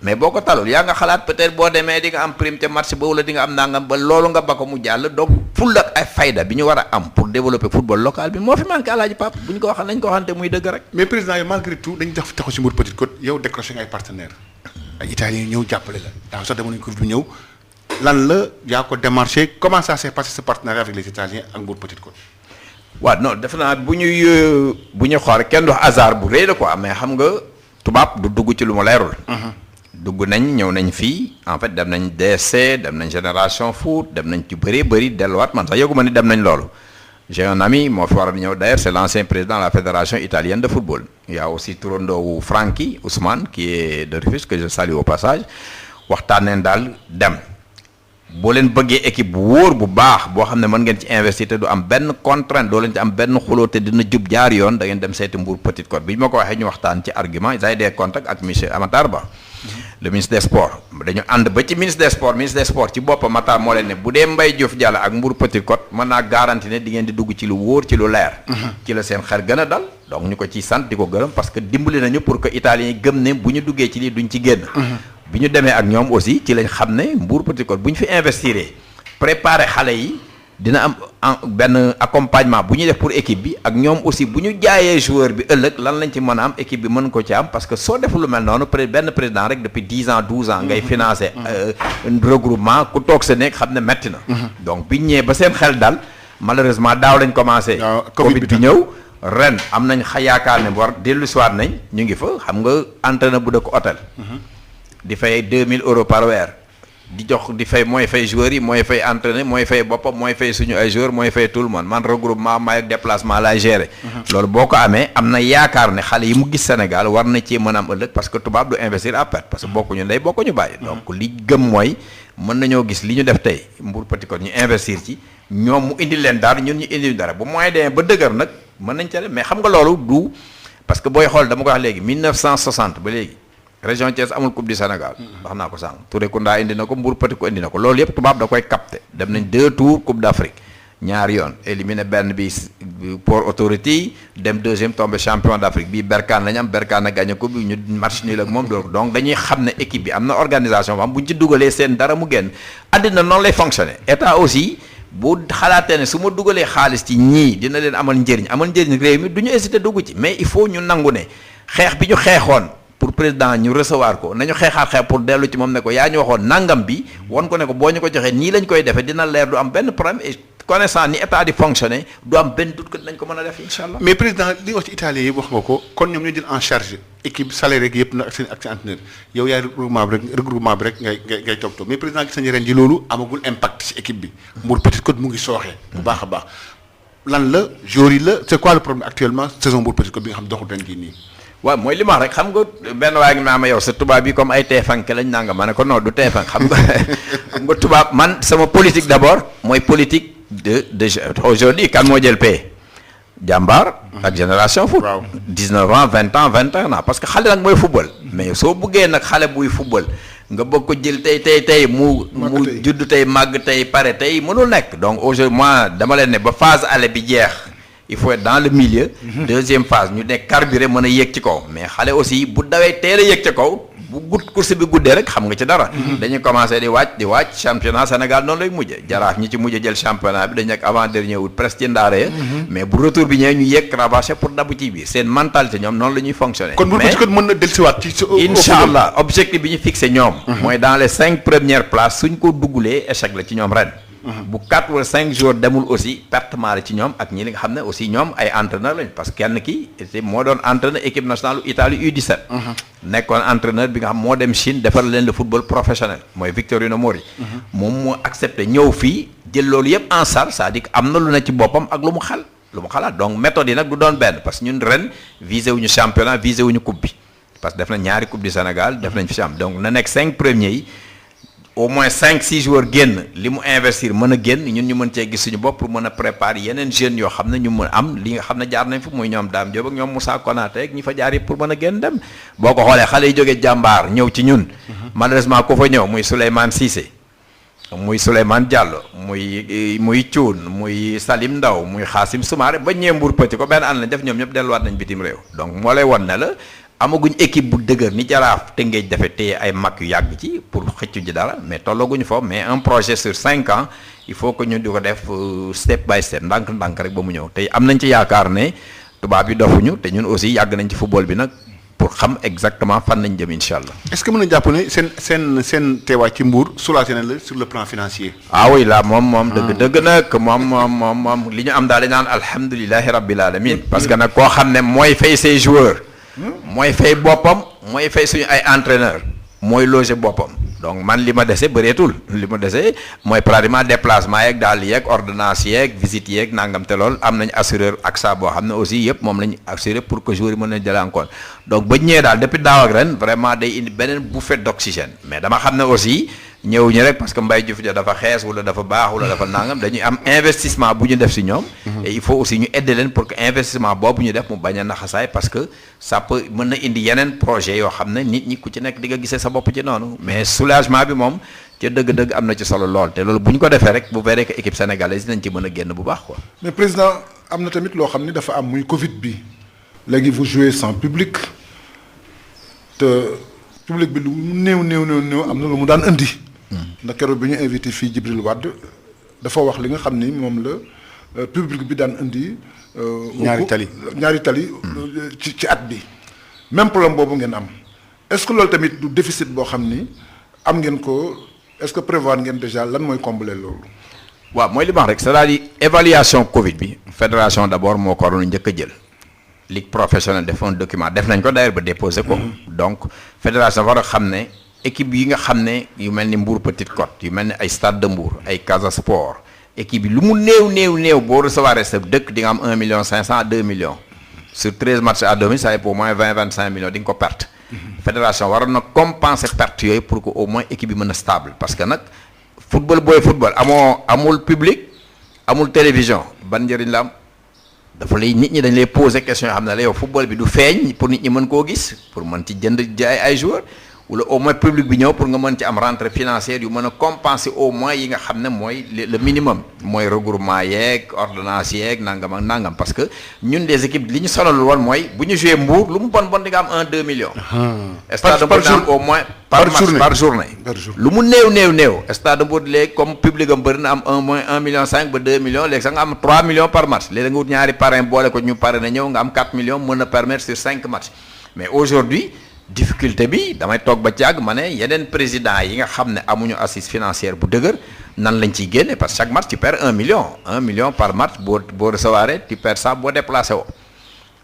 mais boo ko talul yaa nga xalaat peut-être boo demee di nga am prime te match ba wala di nga am nangam ba loolu nga ba ko mu jàll donc fulla ak ay fayda bi ñu war a am pour développer football local bi moo fi manqué Alaaji Pape bu ñu ko waxee nañ ko waxante muy dëgg rek. mais président yow malgré tout dañu def taxaw si Mbour Petite Côte yow décroché nga ay partenaires ay italiens ñëw jàppale la daaw sax demoon nañu ko fi ñëw lan la yaa ko démarché comment ça s'est passé ce partenariat avec les italiens ak Mbour Petite Côte. waaw non defe naa bu ñuy xool kenn du hasard bu rëy la quoi mais xam nga tubaab du dugg ci lu mu leerul. dugg nañ ñëw nañ fii en fait dem nañ DSC dem nañ Génération Foot dem nañ ci bëri delluwaat man sax yëgu ma ni dem nañ loolu. j'ai un ami moo fi war a ñëw d'ailleurs c'est l'ancien président de la fédération italienne de football. il y a aussi turandoowu Francky Ousmane qui est de Rufisque que je salue au passage waxtaan neen daal dem. boo leen bëggee équipe bu wóor bu baax boo xam ne mën ngeen ci investir te du am benn contrainte doo leen ci am benn xuloo te dina jub jaar yoon da ngeen dem seeti Mbour Petite Côte bi ñu ma ko waxee ñu waxtaan ci argument ils avaient des contacts ak monsieur Amatar Ba le ministre des sports dañu ànd ba ci ministre des sports ci boppam Matar moo leen ne bu dee Mbaye Diouf Diallo ak Mbour Petite Côte mën naa garanti ne di ngeen di dugg ci lu wóor ci lu leer ci la seen xel gën a dal donc ñu ko ciy sant di ko gërëm parce que dimbali nañu pour que italiens yi gëm ne bu ñu duggee ci lii duñ ci génn bi ñu demee ak ñoom aussi ci lañ xam ne Mbour Petite Côte bu ñu fi investir préparer xale yi dina am benn accompagnement bu ñuy def pour équipe bi ak ñoom aussi bu ñu jaayee joueur bi ëllëg lan lañ ci mën a am équipe bi mën ko ci am parce que soo deful lu mel noonu benn président rek depuis 10 ans 12 ans ngay financer regroupement ku toog sa nekk xam ne metti na donc biñ ñëwee ba seen xel dal malheureusement daaw lañ commencé Covid bi ñëw ren am nañ yaakaar ne war dellu siwaat nañ ñu ngi fa xam nga entraîneur bu dëkk hôtel di fay 2000 euros par weer di jox di fay mooy fay joueurs yi mooy fay entraîneur mooy fay boppam mooy fay suñu ay joueurs mooy fay tout le monde man regroupement may ak déplacement laay gérer. loolu boo ko amee am na yaakaar ne xale yi mu gis Sénégal war na ci mën a am ëllëg parce que tubaab du investir à perte parce que bokkuñu ndey bokkuñu bàyyi. donc li gëm mooy mën nañoo gis li ñu def tey Mbour Petite Côte ñu investir ci ñoom mu indi leen dara ñun ñu indi dara bu moyen demee ba dëgër nag mën nañ ca mais xam nga loolu du parce que booy xool dama ko wax léegi 1960 ba léegi. région Thiès amul coupe du Sénégal wax naa ko sànq Touré Kunda indi na ko Mbour Petite Côte indi na ko loolu yëpp tubaab da koy capté dem nañ 2 tours coupe d'Afrique ñaari yoon éliminé benn bi Port Authority dem deuxième tombé champion d'Afrique bii Berkane lañ am Berkane a gagné coupe bi ñu match nul ak moom donc dañuy xam ne équipe bi am na organisation bu ñu ci dugalee seen dara mu génn àddina noonu lay fonctionner état aussi bu xalaatee ne su ma dugalee xaalis ci ñii dina leen amal njëriñ réew mi du ñu hésiter dugg ci mais il faut ñu nangu ne xeex bi ñu xeexoon pour président ñu recevoir ko nañu xeexaat pour dellu ci moom ne ko yaa ñu waxoon nangam bi won ko ne ko boo ñu ko joxee nii lañ koy defee dina leer du am benn problème et connaissant ni état di fonctionner du am benn doute que nañ ko mën a def incha allah. mais président li wax ci italien yi wax nga ko kon ñoom ñoo jël en charge équipe salaire rek yëpp nag ak seen entraîneur yow yaay regroupement bi rek ngay toog mais président gis nañu ren ji loolu amagul impact ci équipe bi Mbour Petite Côte mu ngi sooxee bu baax a baax lan la jour yi la c'est quoi le problème actuellement saison Mbour Petite Côte bi nga xam doxul ren jii nii. waaw mooy li ma wax rek xam nga benn waaye ngi ma yow sa tubaab bi comme ay teefanke lañ nanga ma ne ko non du teefan xam nga tubaab man sama politique d'abord mooy politique de aujourd'hui kan moo jël paie Jàmbaar ak Génération Foot 19 ans 20 ans 21 ans parce que xale nag mooy football mais soo buggee nag xale buy football nga bëgg ko jël tey mu judd tey màgg tey pare tey mënul nekk donc aujourd'hui moi dama leen ne ba phase aller bi jeex il faut être dans le milieu deuxième phase ñu nekk carburé mën a yéeg ci kaw mais xale aussi bu dawee teel a yéeg ci kaw bu course bi guddee rek xam nga ci dara dañuy commencé di wàcc championnat Sénégal noonu lay mujje Jaraaf ñi ci mujj jël championnat bi dañ nekk avant dernier août presque ci ndaare mais bu retour bi ñëwee ñu yéeg cravaché pour dabu ci biir seen mentalité ñoom noonu la ñuy fonctionner kon bu ko mën na dellusiwaat ci incha allah objectif bi ñu fixé ñoom mooy dans les 5 premières places suñ ko duggulee échec la ci ñoom ren bu 4 wala 5 jours demul aussi pertement la ci ñoom ak ñi li nga xam ne aussi ñoom ay entraîneur lañ parce que kenn ki moo doon entraîneur équipe nationale Italie U17 nekkoon entraîneur bi nga xam moo dem Chine defar leen le football professionnel mooy Victorino Mori moom moo accepté ñëw fii jël loolu yëpp en charge c'est-à-dire am na lu ne ci boppam ak lu mu xalaat donc méthode yi nag du doon benn parce que ñun ren visé wuñu championnat visé wuñu coupe bi parce que def na ñaari coupe du Sénégal def nañ fi champ donc na nekk 5 premiers yi au moins 5-6 joueurs génn li mu investir mën a génn ñun ñu mën cee gis suñu bopp pour mën a préparer yeneen jeunes yoo xam ne ñu mën am li nga xam ne jaar nañ fi muy ñoom Dame Diop ak ñoom Moussa Konaté ak ñi fa jaar yëpp pour mën a génn dem boo ko xoolee xale yi jógee Jàmbaar ñëw ci ñun malheureusement ku fa ñëw muy Souleymane Cissé muy Souleymane Diallo muy Thioune muy Salim Ndaw muy Xaasim Soumaré ba ñee Mbour Petit ko benn ànd lañ def ñoom ñëpp delluwaat nañ bitim réew donc moo lay wan ne la amaguñ équipe bu dëgër ni Jaraaf Tëngéej defe te ay mag yu yàgg ci pour xëccu ji dara mais tollooguñu foofu mais un projet sur 5 ans il faut que ñu di ko def step by step ndànk-ndànk rek ba mu ñëw te am nañ ci yaakaar ne tubaab yi dofuñu te ñun aussi yàgg nañ ci football bi nag pour xam exactement fan nañ jëm incha allah. est-ce que mën na jàpp ne seen teewaay ci Mbour soulagé na la sur le plan financier. ah oui là moom dëgg nag moom li ñu am daal di naan alhamdulilahi rabbil alamin parce que nag koo xam ne mooy fay say joueurs. mooy fay boppam mooy fay suñu ay entraîneur mooy loger boppam donc man li ma dese bëreetul li ma dese mooy pratiquement déplacement yeeg daal yeeg ordonnance yeeg visite yeeg nangam te lool am nañ assureur AXA boo xam ne aussi yëpp moom lañ assuré pour que joueurs yi mën nañ jëlee en compte donc ba ñëwee daal depuis daaw ak ren vraiment day indi beneen bouffée d'oxygène mais dama xam ne aussi ñëw ñu rek parce que Mbaye Diouf dafa xees wala dafa baax wala dafa nangam dañuy am investissement bu ñu def si ñoom. et il faut aussi ñu aider leen pour que investissement boobu ñu def mu bañ a naxasaay parce que ça peut mën na indi yeneen projet yoo xam ne nit ñi ku ci nekk di nga gisee sa bopp ci noonu mais soulagement bi moom ca dëgg-dëgg am na ci solo lool te loolu bu ñu ko defee rek bu verree que équipe sénégalaise dinañ ci mën a génn bu baax quoi. mais président am na tamit loo xam ni dafa am muy Covid bi léegi vous jouez sans public te public bi lu néew am na lu mu daan indi. ndax keroog bi ñu invité fii Djibril Wade dafa wax li nga xam ni moom la public bi daan indi. ñaari tali ci at bi même problème boobu ngeen am est-ce que loolu tamit du déficit boo xam ni am ngeen ko est-ce que prévoir ngeen déjà lan mooy combler loolu. waaw mooy li ma wax rek c'est-à-dire évaluation Covid bi fédération d'abord moo ko waroon njëkk a jël. ligue professionnelle def un document def nañ ko d'ailleurs ba déposer ko. donc fédération war a xam ne. équipe yi nga xam ne yu mel ni Mbour Petite Côte yu mel ni ay Stade de Mbour ay Casa Sport équipe yi lu mu néew boo recevoir sa dëkk di nga am 1 million 500 à 2 millions sur 13 matchs à domicile ça fait au moins 20-25 millions di nga ko perte. fédération waroon na compenser perte yooyu pour que au moins équipe yi mën a stable parce que nag football amul public amul télévision ban njëriñ la am dafa lay nit ñi dañ lay poser question yoo xam ne la yow football bi du feeñ pour nit ñi mën koo gis pour mën ci jënd jaay ay joueurs. wala au moins public bi ñëw pour nga mën ci am rentrée financière yu mën a compenser au moins yi nga xam ne mooy le minimum mooy regroupement yeeg ordonnance yeeg nangam ak nangam parce que ñun des équipes li ñu sonal woon mooy bu ñu joué Mbour lu mu bon di nga am 1-2 millions. stade par jour au moins par journée. lu mu néew stade Mbour léegi comme public am bëri na am 1 million 5 ba 2 millions léegi sax nga am 3 millions par match léegi nga wut ñaari parrain boole ko ñu parrain na ñëw nga am 4 millions mën a permettre sur 5 matchs mais aujourd'hui difficulté bi damay toog ba càgg ma ne yeneen président yi nga xam ne amuñu assise financière bu dëgër nan lañ ciy génne parce que chaque match tu perds 1 million par match boo recevoir tu perds ça boo déplacé woo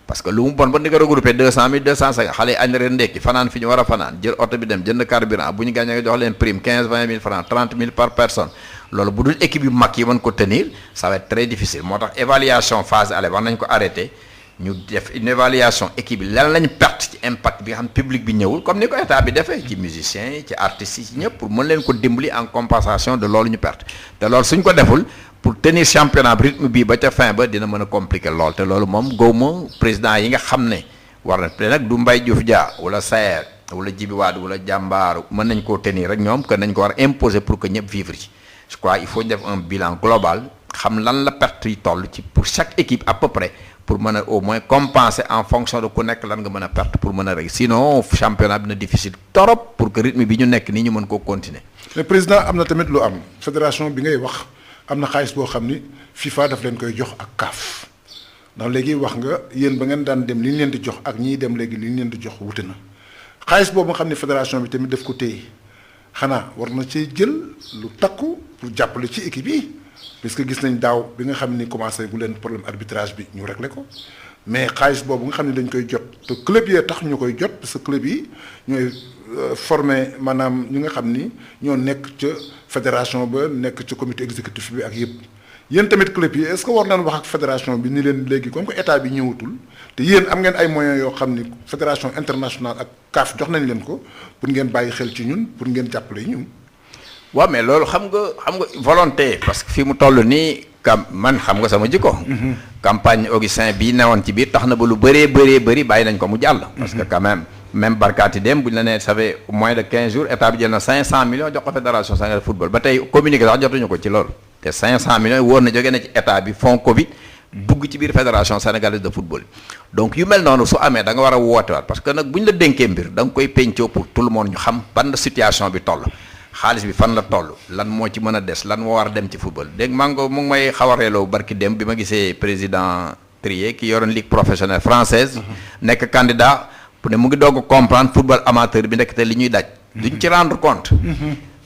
parce que lu mu bon ba di nga regroupé 200 000 250 xale yi añ ren ndekki fanaan fi ñu war a fanaan jël oto bi dem jënd carburant bu ñu gagné nga jox leen prime 15-20 000 francs 30 000 par personne loolu bu dul équipe yu mag yi mën ko tenir ça va être très difficile moo tax évaluation phase aller war nañ ko arrêté ñu def une évaluation équipe bi lan lañ perte ci impact bi nga xam public bi ñëwul comme ni ko état bi defee ci musiciens yi ci artistes yi ci ñëpp pour mën leen ko dimbali en compensation de loolu ñu perte te loolu suñ ko deful pour tenir championnat bi rythme bii ba ca fin ba dina mën a compliquer lool te loolu moom gawma président yi nga xam ne war na te nag du Mbaye Diouf Dia wala Sayer wala Djibi Wade wala Jàmbaar mën nañ koo tenir rek ñoom que nañ ko war a imposer pour que ñëpp vivre ci je crois il faut ñu def un bilan global xam lan la perte yi toll ci pour chaque équipe à peu près pour mën a au moins compenser en fonction de ku nekk lan nga mën a perte pour mën a rek sinon championnat bi na difficile trop pour que rythme bi ñu nekk nii ñu mën koo continuer. mais président am na tamit lu am fédération bi ngay wax am na xaalis boo xam ni FIFA daf leen koy jox ak CAF ndax léegi wax nga yéen ba ngeen daan dem li ñu leen di jox ak ñiy dem léegi li ñu leen di jox wute na xaalis boobu nga xam ne fédération bi tamit daf ko téye xanaa war na cee jël lu takku pour jàppale ci équipe yi. parce que gis nañ daaw bi nga xam ni commencé gu leen problème arbitrage bi ñu réglé ko mais xaalis boobu nga xam ne dañ koy jot te club yee tax ñu koy jot parce que club yi ñooy formé maanaam ñi nga xam ni ñoo nekk ca fédération ba nekk ca comité exécutif bi ak yëpp yéen tamit club yi est-ce que war nañ wax ak fédération bi ni leen léegi comme que état bi ñëwatul te yéen am ngeen ay moyens yoo xam ni fédération internationale ak CAF jox nañ leen ko pour ngeen bàyyi xel ci ñun pour ngeen jàppale ñun. waaw mais loolu xam nga volonté parce que fi mu toll nii man xam nga sama jikko. campagne Augustin bii newoon ci biir tax na ba lu bëree bàyyi nañ ko mu jàll. parce que quand même barkaati dem bu ñu la nee ça fait moins de 15 jours état bi jël na 500 millions jox ko fédération sénégalaise de football ba tey communiqué sax jotuñu ko ci loolu. te 500 millions wóor na jógee na ci état bi fonds Covid dugg ci biir fédération sénégalaise de football. donc yu mel noonu su amee da nga war a wootewaat parce que nag bu ñu la dénkee mbir da nga koy pencoo pour tout le monde ñu xam ban situation bi toll. xaalis bi fan la toll lan moo ci mën a des lan moo war a dem ci football dégg maa ngi mu ngi may xaw a reeloo barki dem bi ma gisee président Trier ki yoroon ligue professionnelle française nekk candidat pour ne mu ngi doog a comprendre football amateur bi nekk te li ñuy daj duñ ci rendre compte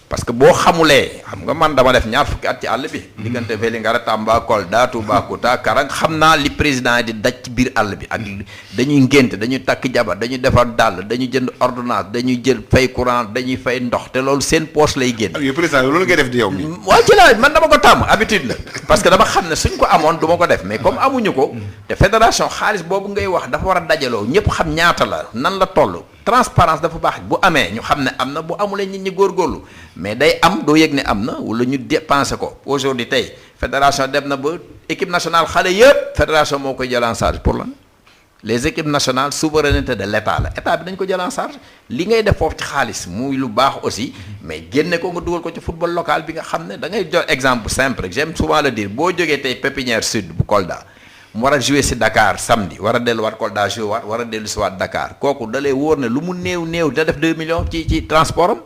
parce que boo xamulee xam nga man dama def ñaar fukki at ci àll bi diggante Vélingara Tamba Kolda Toubacouta Karang xam naa li président yi di daj ci biir àll bi ak dañuy ngénte dañuy takk jabar dañuy defar dàll dañuy jënd ordonnance dañuy jël fay courant dañuy fay ndox te loolu seen poche lay génn. yow président loolu ngay def di yow mi waaw ci la man dama ko tàmm habitude la parce que dama xam ne suñ ko amoon du ma ko def mais comme amuñu ko te fédération xaalis boobu ngay wax dafa war a dajaloo ñëpp xam ñaata la nan la toll transparence dafa baax bu amee ñu xam ne am na bu amulee nit ñi góorgóorlu mais day am doo yëg ne am na wala ñu dépensé ko aujourd'hui tey fédération dem na ba équipe nationale xale yëpp fédération moo koy jël en charge pour lan les équipes nationales souveraineté de l'état la état bi dañ ko jël en charge li ngay def foofu ci xaalis muy lu baax aussi mais génne ko nga dugal ko ci football local bi nga xam ne da ngay jox exemple simple j'aime souvent le dire boo jógee tey Pépinière Sud bu Kolda mu war a jouer si Dakar samedi war a delluwaat Kolda jouer waat war a dellu si waat Dakar kooku da lay wóor ne lu mu néew da def 2 millions ci transport am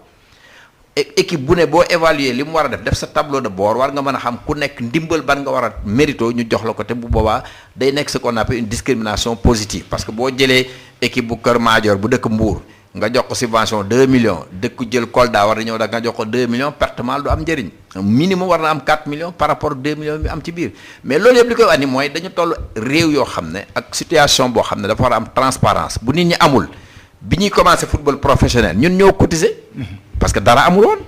équipe bu ne boo évaluer li mu war a def sa tableau de bord war nga mën a xam ku nekk ndimbal ban nga war a mérito ñu jox la ko te bu boobaa day nekk ce qu'on appelle une discrimination positive parce que boo jëlee équipe bu Kër Madior bu dëkk Mbour nga jox ko subvention 2 millions dëkk jël Kolda war a ñëw da nga jox ko 2 millions pertement du am njëriñ minimum war na am 4 millions par rapport 2 millions bi am ci biir mais loolu yëpp li koy andi mooy dañu toll réew yoo xam ne ak situation boo xam ne dafa war a am transparence bu nit ñi amul bi ñuy commencé football professionnel ñun ñoo cotiser parce que dara amul woon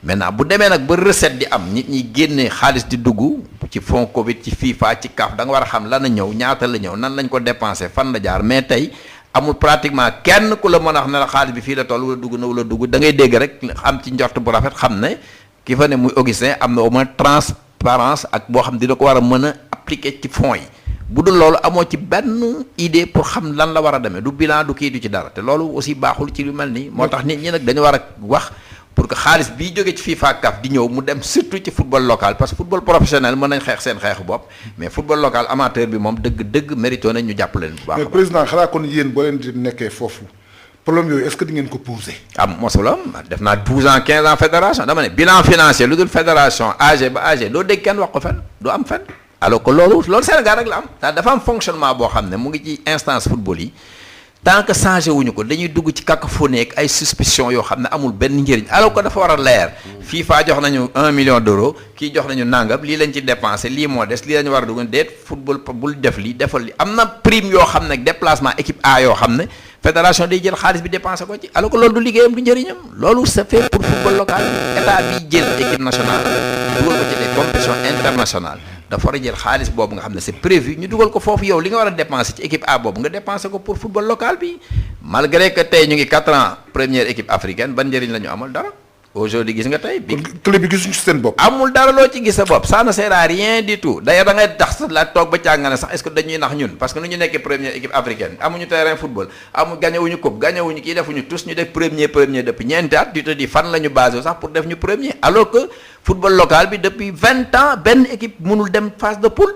maintenant bu demee nag ba recette di am nit ñi génnee xaalis di dugg ci fonds Covid ci FIFA ci CAF da nga war a xam lan a ñëw ñaata la ñëw nan lañ ko dépensé fan la jaar mais tey amul pratiquement kenn ku la mën a wax ne la xaalis bi fii la toll wala dugg na wala dugg da ngay dégg rek am ci njort bu rafet xam ne ki fa ne muy Augustin am na au moins transparence ak boo xam dina ko war a mën a appliquer ci fonds yi bu dul loolu amoo ci benn idée pour xam lan la war a demee du bilan du kii du ci dara te loolu aussi baaxul ci lu mel nii moo tax nit ñi nag dañu war a wax pour que xaalis bii jóge ci FIFA ak CAF di ñëw mu dem surtout ci football local parce que football professionnel mën nañ xeex seen xeexu bopp mais football local amateur bi moom dëgg mérito nañ ñu jàpp leen bu baax. mais président xanaa kon yéen boo leen di nekkee foofu problème yooyu est-ce que di ngeen ko poser. mosulam def naa 12 ans 15 ans fédération dama ne bilan financier lu dul fédération AG ba AG doo dégg kenn wax ko fenn du am fenn alors que loolu Sénégal rek la am dafa am fonctionnement boo xam ne mu ngi ci instance football yi. tant que changé wuñu ko dañuy dugg ci cacophonie ak ay suspicion yoo xam ne amul benn njëriñ alors que dafa war a leer FIFA jox nañu 1 million d'euros kii jox nañu nangam lii lañ ci dépensé lii moo des lii lañu war a dugg déet football bul def lii defal li am na prime yoo xam ne déplacement équipe A yoo xam ne fédération day jël xaalis bi dépensé ko ci alors que loolu du liggéeyam du njëriñam loolu c'est fait pour football local état bi jël équipe nationale dugal ko ci des compétitions internationales dafa war a jël xaalis boobu nga xam ne c'est prévu ñu dugal ko foofu yow li nga war a dépenser ci équipe A boobu nga dépenser ko pour football local bi malgré que tey ñu ngi 4 ans première équipe africaine ban njëriñ la ñu amal dara aujourd'hui gis nga tey bi club bi gisuñu ci seen bopp. amul dara loo ci gis sa bopp ça ne sert à rien du tout d'ailleurs da ngay tax sax la toog ba càanga ne sax est-ce que dañuy nax ñun parce que nu ñu nekkee première équipe africaine amuñu terrain football gañewuñu coupe gañewuñu kii defuñu tous ñu def premier depuis ñeenti at du te di fan la ñu basé sax pour def ñu premier alors que football local bi depuis 20 ans benn équipe mënul dem phase de poule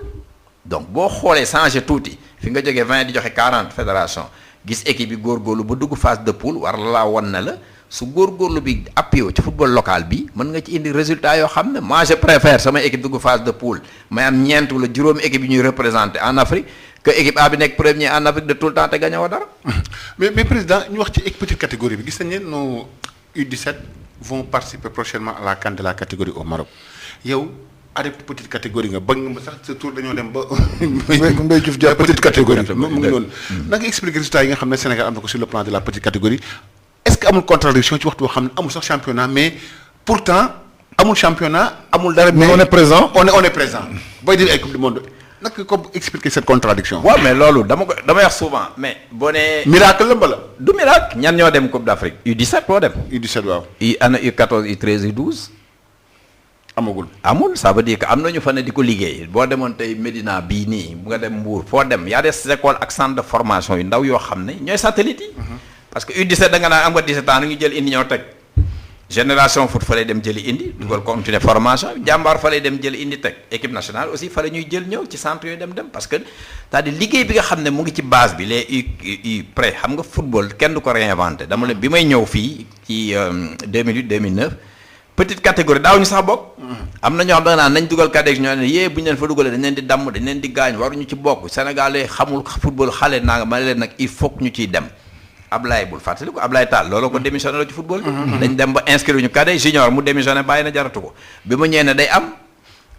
donc boo xoolee changé tuuti fi nga jógee 20 di joxe 40 fédération gis équipe yi góorgóorlu ba dugg phase de poule war laa won na la su góorgóorlu bi appuyé ci football local bi mën nga ci indi résultat yoo xam ne moi je préfère sama équipe dugg phase de poule may am ñeent wala juróomi équipe yi ñuy représenté en Afrique que équipe A bi nekk premier en Afrique de tout le temps te gagné woo dara. mais président ñu wax ci petite catégorie bi gis nañ ne nos U17 vont participer prochainement à la CAN de la catégorie au Maroc yow adepte petite catégorie nga bëgg nga sax sa tour dañoo dem ba. Mbaye Diouf Dia petite catégorie mu ngi noonu. na nga expliquer résultats yi nga xam ne Sénégal am na ko sur le plan de la petite catégorie. est-ce que amul contradiction ci waxtu boo xam ne amul sax championnat mais pourtant amul championnat amul dara. mais on est présent on est présent. booy dire ay coupe du monde naka ko expliquer cette contradiction waaw mais loolu dama wax souvent mais boo nee. miracle la mbala. du miracle ñan ñoo dem coupe d'Afrique U17 boo dem. U17 waaw. ana U14 U13 U12 amul ça veut dire que am nañu fa ne di ko liggéey boo demoon tey Médina bii nii bu nga dem Mbour foo dem y a des écoles ak centre de formation yu ndaw yoo xam ne ñooy satellite yi. parce que U17 da nga naan am nga 17 ans ñu jël indi ñoo teg génération foot fa lay dem jëli indi dugal continuer formation jàmbaar fa lay dem jëli indi teg équipe nationale aussi fa la ñuy jël ñëw ci centre yooyu dem parce que c'est-à-dire liggéey bi nga xam ne mu ngi ci base bi les u pré xam nga football kenn du ko réinventé dama leen bi may ñëw fii ci 2008 2009 petite catégorie daaw ñu sax bokk. am na ñoo xam da nga naan nañ dugal cadet ñoo ne yee bu ñu leen fa dugalee dañ leen di damm dañ leen di gaañ waruñu ci bokk Sénégalais xamul football xale naa nga ma leen nag il faut que ñu ciy dem Ablaye bul fàttali ko Ablaye Tall loolu ko démissionné la ci football. dañ dem ba inscrire ñu cadet junior mu démissionné bàyyi na jaratu ko bi ma ñëwee ne day am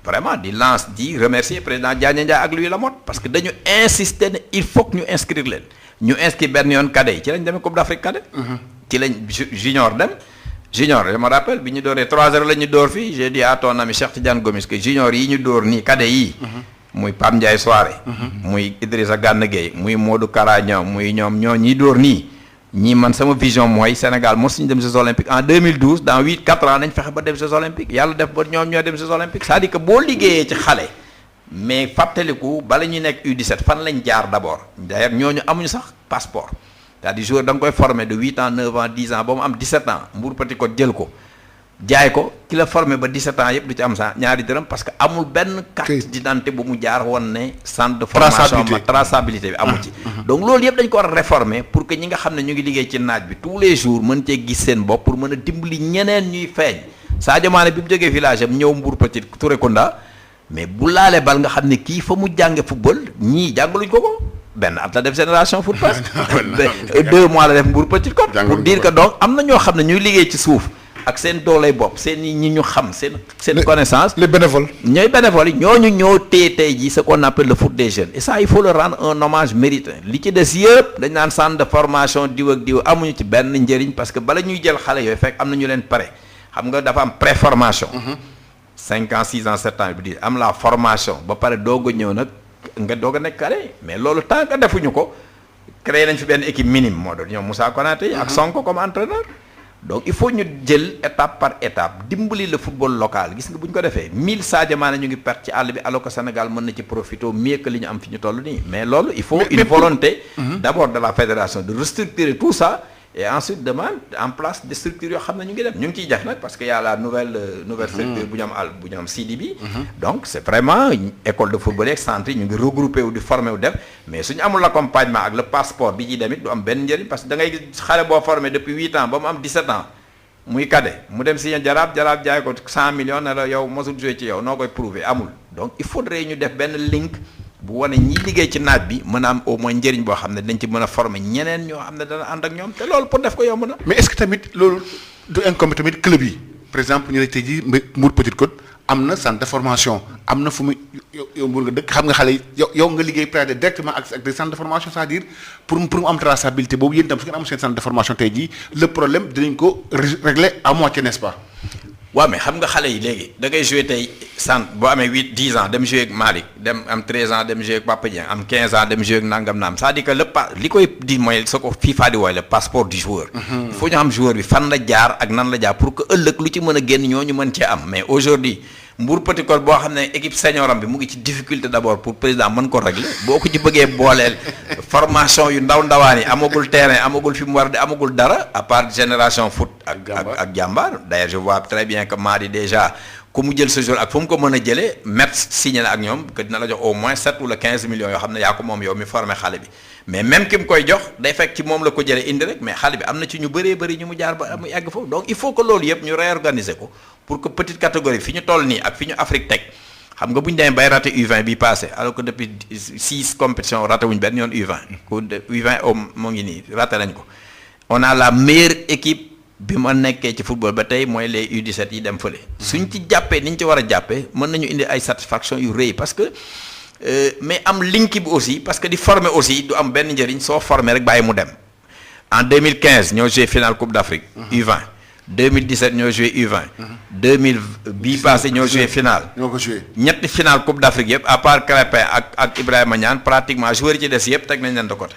vraiment di lance di remercier président Diagne Ndiaye ak Louis Lamotte parce que dañu insister ne il faut que ñu inscrire leen ñu inscrire benn yoon cadet yi ci lañ demee Coupe d'Afrique cadet. ci lañ junior dem. junior je me rappelle bi ñu dooree 3-0 la ñu door fii j'ai dit à ton ami Cheikh Tidiane Gomis que junior yi ñu door nii cadet yii. muy Pape Ndiaye Soare. muy Idrissa Gana Gueye muy Modou Karaña muy ñoom ñoo ñi door nii. ñii man sama vision mooy Sénégal mosuñu dem Jeux olympiques en 2012 dans 4 ans nañ fexe ba dem Jeux olympiques yàlla def ba ñoom ñoo dem Jeux olympiques c'est-à-dire que boo liggéeyee ci xale mais fàttaliku bala ñu nekk U17 fan lañ jaar d'abord d'ailleurs ñooñu amuñu sax passeport c'est-à-dire joueur da nga koy former de 8 ans 9 ans 10 ans ba mu am 17 ans Mbour Petite Côte jël ko jaay ko ki la formé ba 17 ans yëpp du ci am sa ñaari dërëm parce que amul benn carte d'identité bu mu jaar woon ne centre de formation traçabilité bi amul ci donc loolu yëpp dañ ko war a réformer pour que ñi nga xam ne ñu ngi liggéey ci naaj bi tous les jours mën cee gis seen bopp pour mën a dimbali ñeneen ñuy feeñ Sadio Mané bi mu jógee village am ñëw Mbour Petite Touré Kunda mais bu laalee bal nga xam ne kii fa mu jànge football ñii jàngaluñ ko benn at la def génération foot pass 2 mois la def Mbour Petite Côte pour dire que donc am na ñoo xam ne ñuy liggéey ci suuf ak seen dooley bopp seen ñi ñu xam seen connaissance les bénévoles ñooy bénévoles yi ñooñu ñoo téye tey jii ce qu'on appelle le foot des jeunes et ça il faut le rendre un hommage mérité li ci des yëpp dañ naan centre de formation diw ak diw amuñu ci benn njëriñ parce que bala ñuy jël xale yooyu fekk am na ñu leen pare xam nga dafa am pré-formation 5 ans 6 ans 7 ans bi di am la formation ba pare doog a ñëw nag nga doog a nekk carré mais loolu tant que defuñu ko créé nañ fi benn équipe minime moo doon ñoom Moussa Konaté ak Sonko comme entraîneur donc il faut ñu jël étape par étape dimbali le football local gis nga bu ñu ko defee 1000 Sadio Mané ñu ngi perte ci àll bi alors que Sénégal mën na ci profiter mieux que li ñu am fi ñu toll nii mais loolu il faut une volonté d'abord de la fédération de restructurer tout ça et ensuite de mettre en place des structures yoo xam ne ñu ngi dem ñu ngi ciy def nag parce que y a la nouvelle structure bu ñu am CDB donc c'est vraiment école de football yeeg centre yi ñu ngi regroupé wu di formé wu def mais suñu amul l'accompagnement ak le passeport bi ci demit du am benn njëriñ parce que da ngay gis xale boo formé depuis 8 ans ba mu am 17 ans muy cadet mu dem signé jaraaf jaay ko 100 millions ne la yow mosul joué ci yow noo koy prouver amul donc il faudrait ñu def benn link bu wane ñi liggéey ci naaj bi mën a am au moins njëriñ boo xam ne dañ ci mën a former ñeneen ñoo xam ne dana ànd ak ñoom te loolu pour def ko yomb na. mais est-ce que tamit loolu du incombe tamit club yi par exemple ñu ne tey jii Mbour Petite Côte am na centre de formation am na fu muy yow Mbour nga dëkk xam nga xale yi yow nga liggéey peut-être directement ak des centres de formation c'est-à-dire pour mu am traçabilité boobu yéen itam su ngeen am seen centre de formation tey jii le problème dinañ ko régler à moitié n'est-ce pas. waaw mais xam nga xale yi léegi da ngay jouer tey centre boo amee 10 ans dem jouer ak Malick dem am 13 ans dem jouer ak Papa Dieng am 15 ans dem jouer ak nangam naam c'est-à-dire que li koy di mooy sa ko FIFA di wooy le passeport du joueur. il faut ñu xam joueur bi fan la jaar ak nan la jaar pour que ëllëg lu ci mën a génn ñooñu mën cee am mais aujourd'hui Mbour Petite Côte boo xam ne équipe senioram bi mu ngi ci difficulté d'abord pour président mën ko régler boo ko ci bëggee booleel formation yu ndawaan yi amagul terrain amagul fi mu war di amagul dara à part génération foot ak jàmbaar d'ailleurs je vois très bien que Madi déjà ku mu jël ce jour ak fu mu ko mën a jëlee Metz signé na ak ñoom que dina la jox au moins 7 wala 15 millions yoo xam ne yaa ko moom yow mi formé xale bi mais même ki mu koy jox day fekk ci moom la ko jëlee indi rek mais xale bi am na ci ñu bëree bëri ñu mu jaar ba mu egg foofu donc il faut que loolu yëpp ñu réorganiser ko pour que petite catégorie fi ñu toll nii ak fi ñu Afrique teg xam nga bu ñu demee bay raté U20 bi passé alors que depuis 6 compétitions raté wuñ benn yoon U20 ku U20 moo ngi nii raté nañ ko on a la meilleure équipe bi ma nekkee ci football ba tey mooy les U17 yi dem fële suñ ci jàppee ni ñu ci war a jàppee mën nañu indi ay satisfaction yu rëy parce que mais am link bi aussi parce que di former aussi du am benn njëriñ soo former rek bàyyi mu dem en 2015 ñoo joué finale Coupe d'Afrique U20 2017 ñoo joué U20 2000 bii passé ñoo joué finale ñoo ko joué ñetti finale Coupe d'Afrique yëpp à part Crépin ak Ibrahima Niane pratiquement joueurs yi ci des yëpp teg nañ leen de côté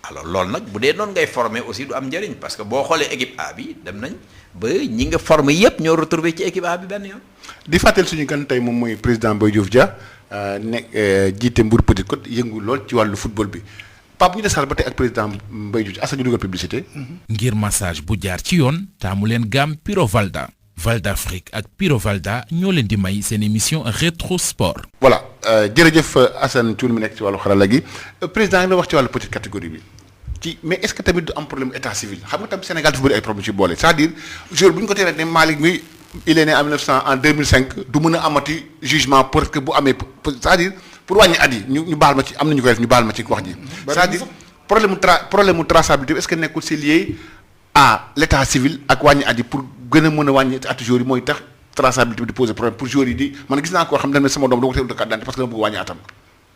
alors loolu nag bu dee noonu ngay former aussi du am njëriñ parce que boo xoolee équipe A bi dem nañ ba ñi nga former yépp ñoo retrouver ci équipe A bi benn yoon. di fàttali suñu gan tey moom mooy président Mbaye Diouf Dia jiite Mbour Petite Côte yëngu lool ci wàllu football bi Pape bu ñu desal ba tey ak président Mbaye Diouf Dia asa ñu dugal publicité. ngir massage bu jaar ci yoon taamu leen gamme Piro Valda Val d'Afrique ak Piro Valda ñoo leen di may seen émission rétro sport. voilà jërëjëf Assane Thioune mi nekk ci wàllu xarala gi président nga wax ci wàllu petite catégorie bi mais est-ce que tamit du am problème état civil xam nga tam Sénégal dafa bëri ay problème ci boole c'est-à-dire jour bu ñu ko teelee ne Malick mi il est né en 2005 du mën a amati jugement parce que bu amee c'est-à-dire pour wàññi at yi ñu baal ma ci am nañu koy def ñu baal ma ci wax ji. c'est-à-dire problème mu traçabilité est-ce que nekkul c'est lié à l'état civil ak wàññi at yi pour gën a mën a wàññi at joueurs yi mooy tax traçabilité bi di poser problème pour joueurs yi di man gis naa koo xam ne sama doom dama ko teewul de carte d'identité parce que dama bëgg wàññi atam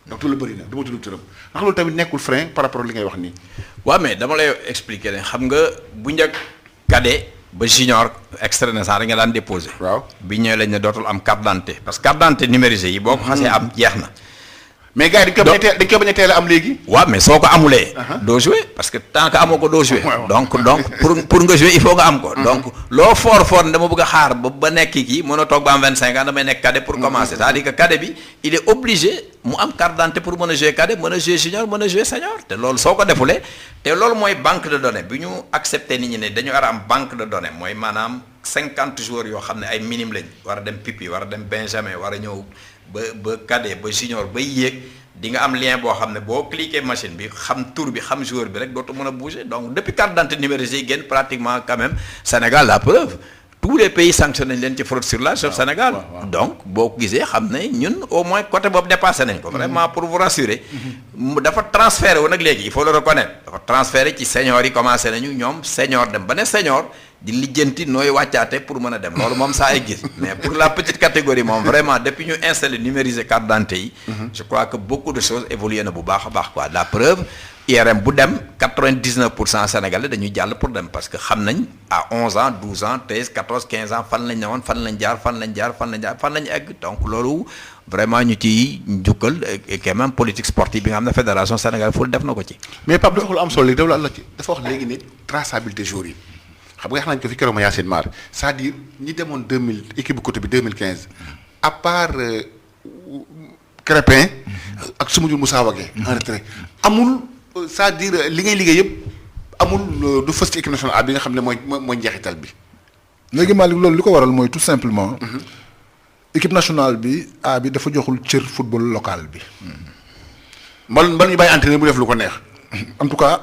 donc tout le bëri na dama tudd turam ndax loolu tamit nekkul frein par rapport li ngay wax nii. waaw mais dama lay expliquer ne xam nga bu njëkk cadet ba junior extrait naissance da nga daan déposé. waaw bi ñëwee lañ ne dootul am carte d'identité parce que carte d'identité numérisée yi boo ko xasee am jeex na. mais gars yi dañ ko bañ a teel a am léegi. waaw mais soo ko amulee. doo jouer parce que tant que amoo ko doo jouer. donc pour nga jouer il faut nga am ko. donc loo fort dama bëgg a xaar ba nekk kii mën a toog ba am 25 ans damay nekk cadet pour commencer c'est-à-dire que cadet bi il est obligé mu am carte d'identité pour mën a jouer cadet mën a jouer junior mën a jouer senior te loolu soo ko defulee te loolu mooy banque de données bi ñu accepté nit ñi ne dañu war a am banque de données mooy maanaam 50 joueurs yoo xam ne ay minime lañ war a dem pipi war a dem benjamin war a ñëw ba cadet ba junior ba yéeg di nga am lien boo xam ne boo cliquer machine bi xam tour bi xam joueur bi rek dootu mën a bouger donc depuis carte d'identité numérisée yi génn pratiquement quand même Sénégal la preuve tous les pays sanctionné nañ leen ci fraude sur l'âge sauf Sénégal donc boo ko gisee xam ne ñun au moins côté boobu dépassé nañ ko vraiment pour vous rassurer dafa transféré wu nag léegi il faut le reconnaître dafa transféré ci senior yi commencé nañu ñoom senior dem ba ne senior di lijjanti nooy wàccaate pour mën a dem loolu moom saa ay gis mais pour la petite catégorie moom vraiment depuis ñu installé numériser carte d'identité yi je crois que beaucoup de choses évolué na bu baax a baax quoi la preuve IRM bu dem 99% sénégalais dañuy jàll pour dem parce que xam nañ à 11 ans 12 ans 13 14 15 ans fan lañ ne woon fan lañ egg donc loolu vraiment ñu ciy njukkal quand même politique sportive bi nga xam ne fédération Sénégal ful def na ko ci. mais Pape dafa wax lu am solo léegi dafa wax léegi ne traçabilité joueurs yi xam nga wax nañ ko fi keroog ma Yacine Mar c'est-à-dire ñi demoon 2000 équipe bu côté bi 2015 à part Crépin ak Soumadou Moussa Wagué en retrait amul c'est-à-dire li ngay liggéey yëpp amul du fës ci équipe nationale A bi nga xam ne mooy njeexital bi. léegi Malick loolu li ko waral mooy tout simplement. équipe nationale bi A bi dafa joxul cër football local bi. mbal ñu bàyyi entraîneur bu def lu ko neex. en tout cas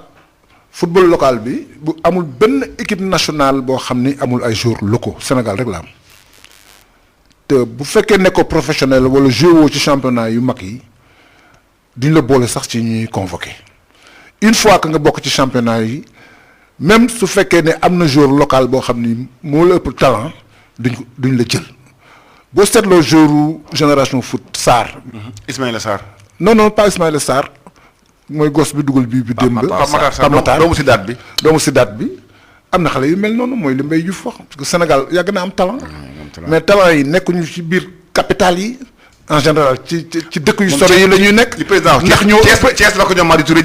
football local bi bu amul benn équipe nationale boo xam ni amul ay joueurs locaux Sénégal rek la am te bu fekkee ne ko professionnel wala joueur ci championnat yu mag yi duñ la boole sax ci ñuy convoqué une fois que nga bokk ci championnat yi même su fekkee ne am na joueur local boo xam ni moo la ëpp talent duñ la jël boo seetloo joueur génération foot Sarr. Ismaïla Sarr. non pas Ismaïla Sarr. mooy gos bi dugal bii bi démb Pape Matar doomu Sidaat bi am na xale yu mel noonu mooy li Mbaye Diouf wax parce que Sénégal yàgg na am talent mais talent yi nekkuñu ci biir capitale yi en général ci dëkk yu sore yi la ñuy nekk ndax ñoo Thiès la ko ñoom Madi Touré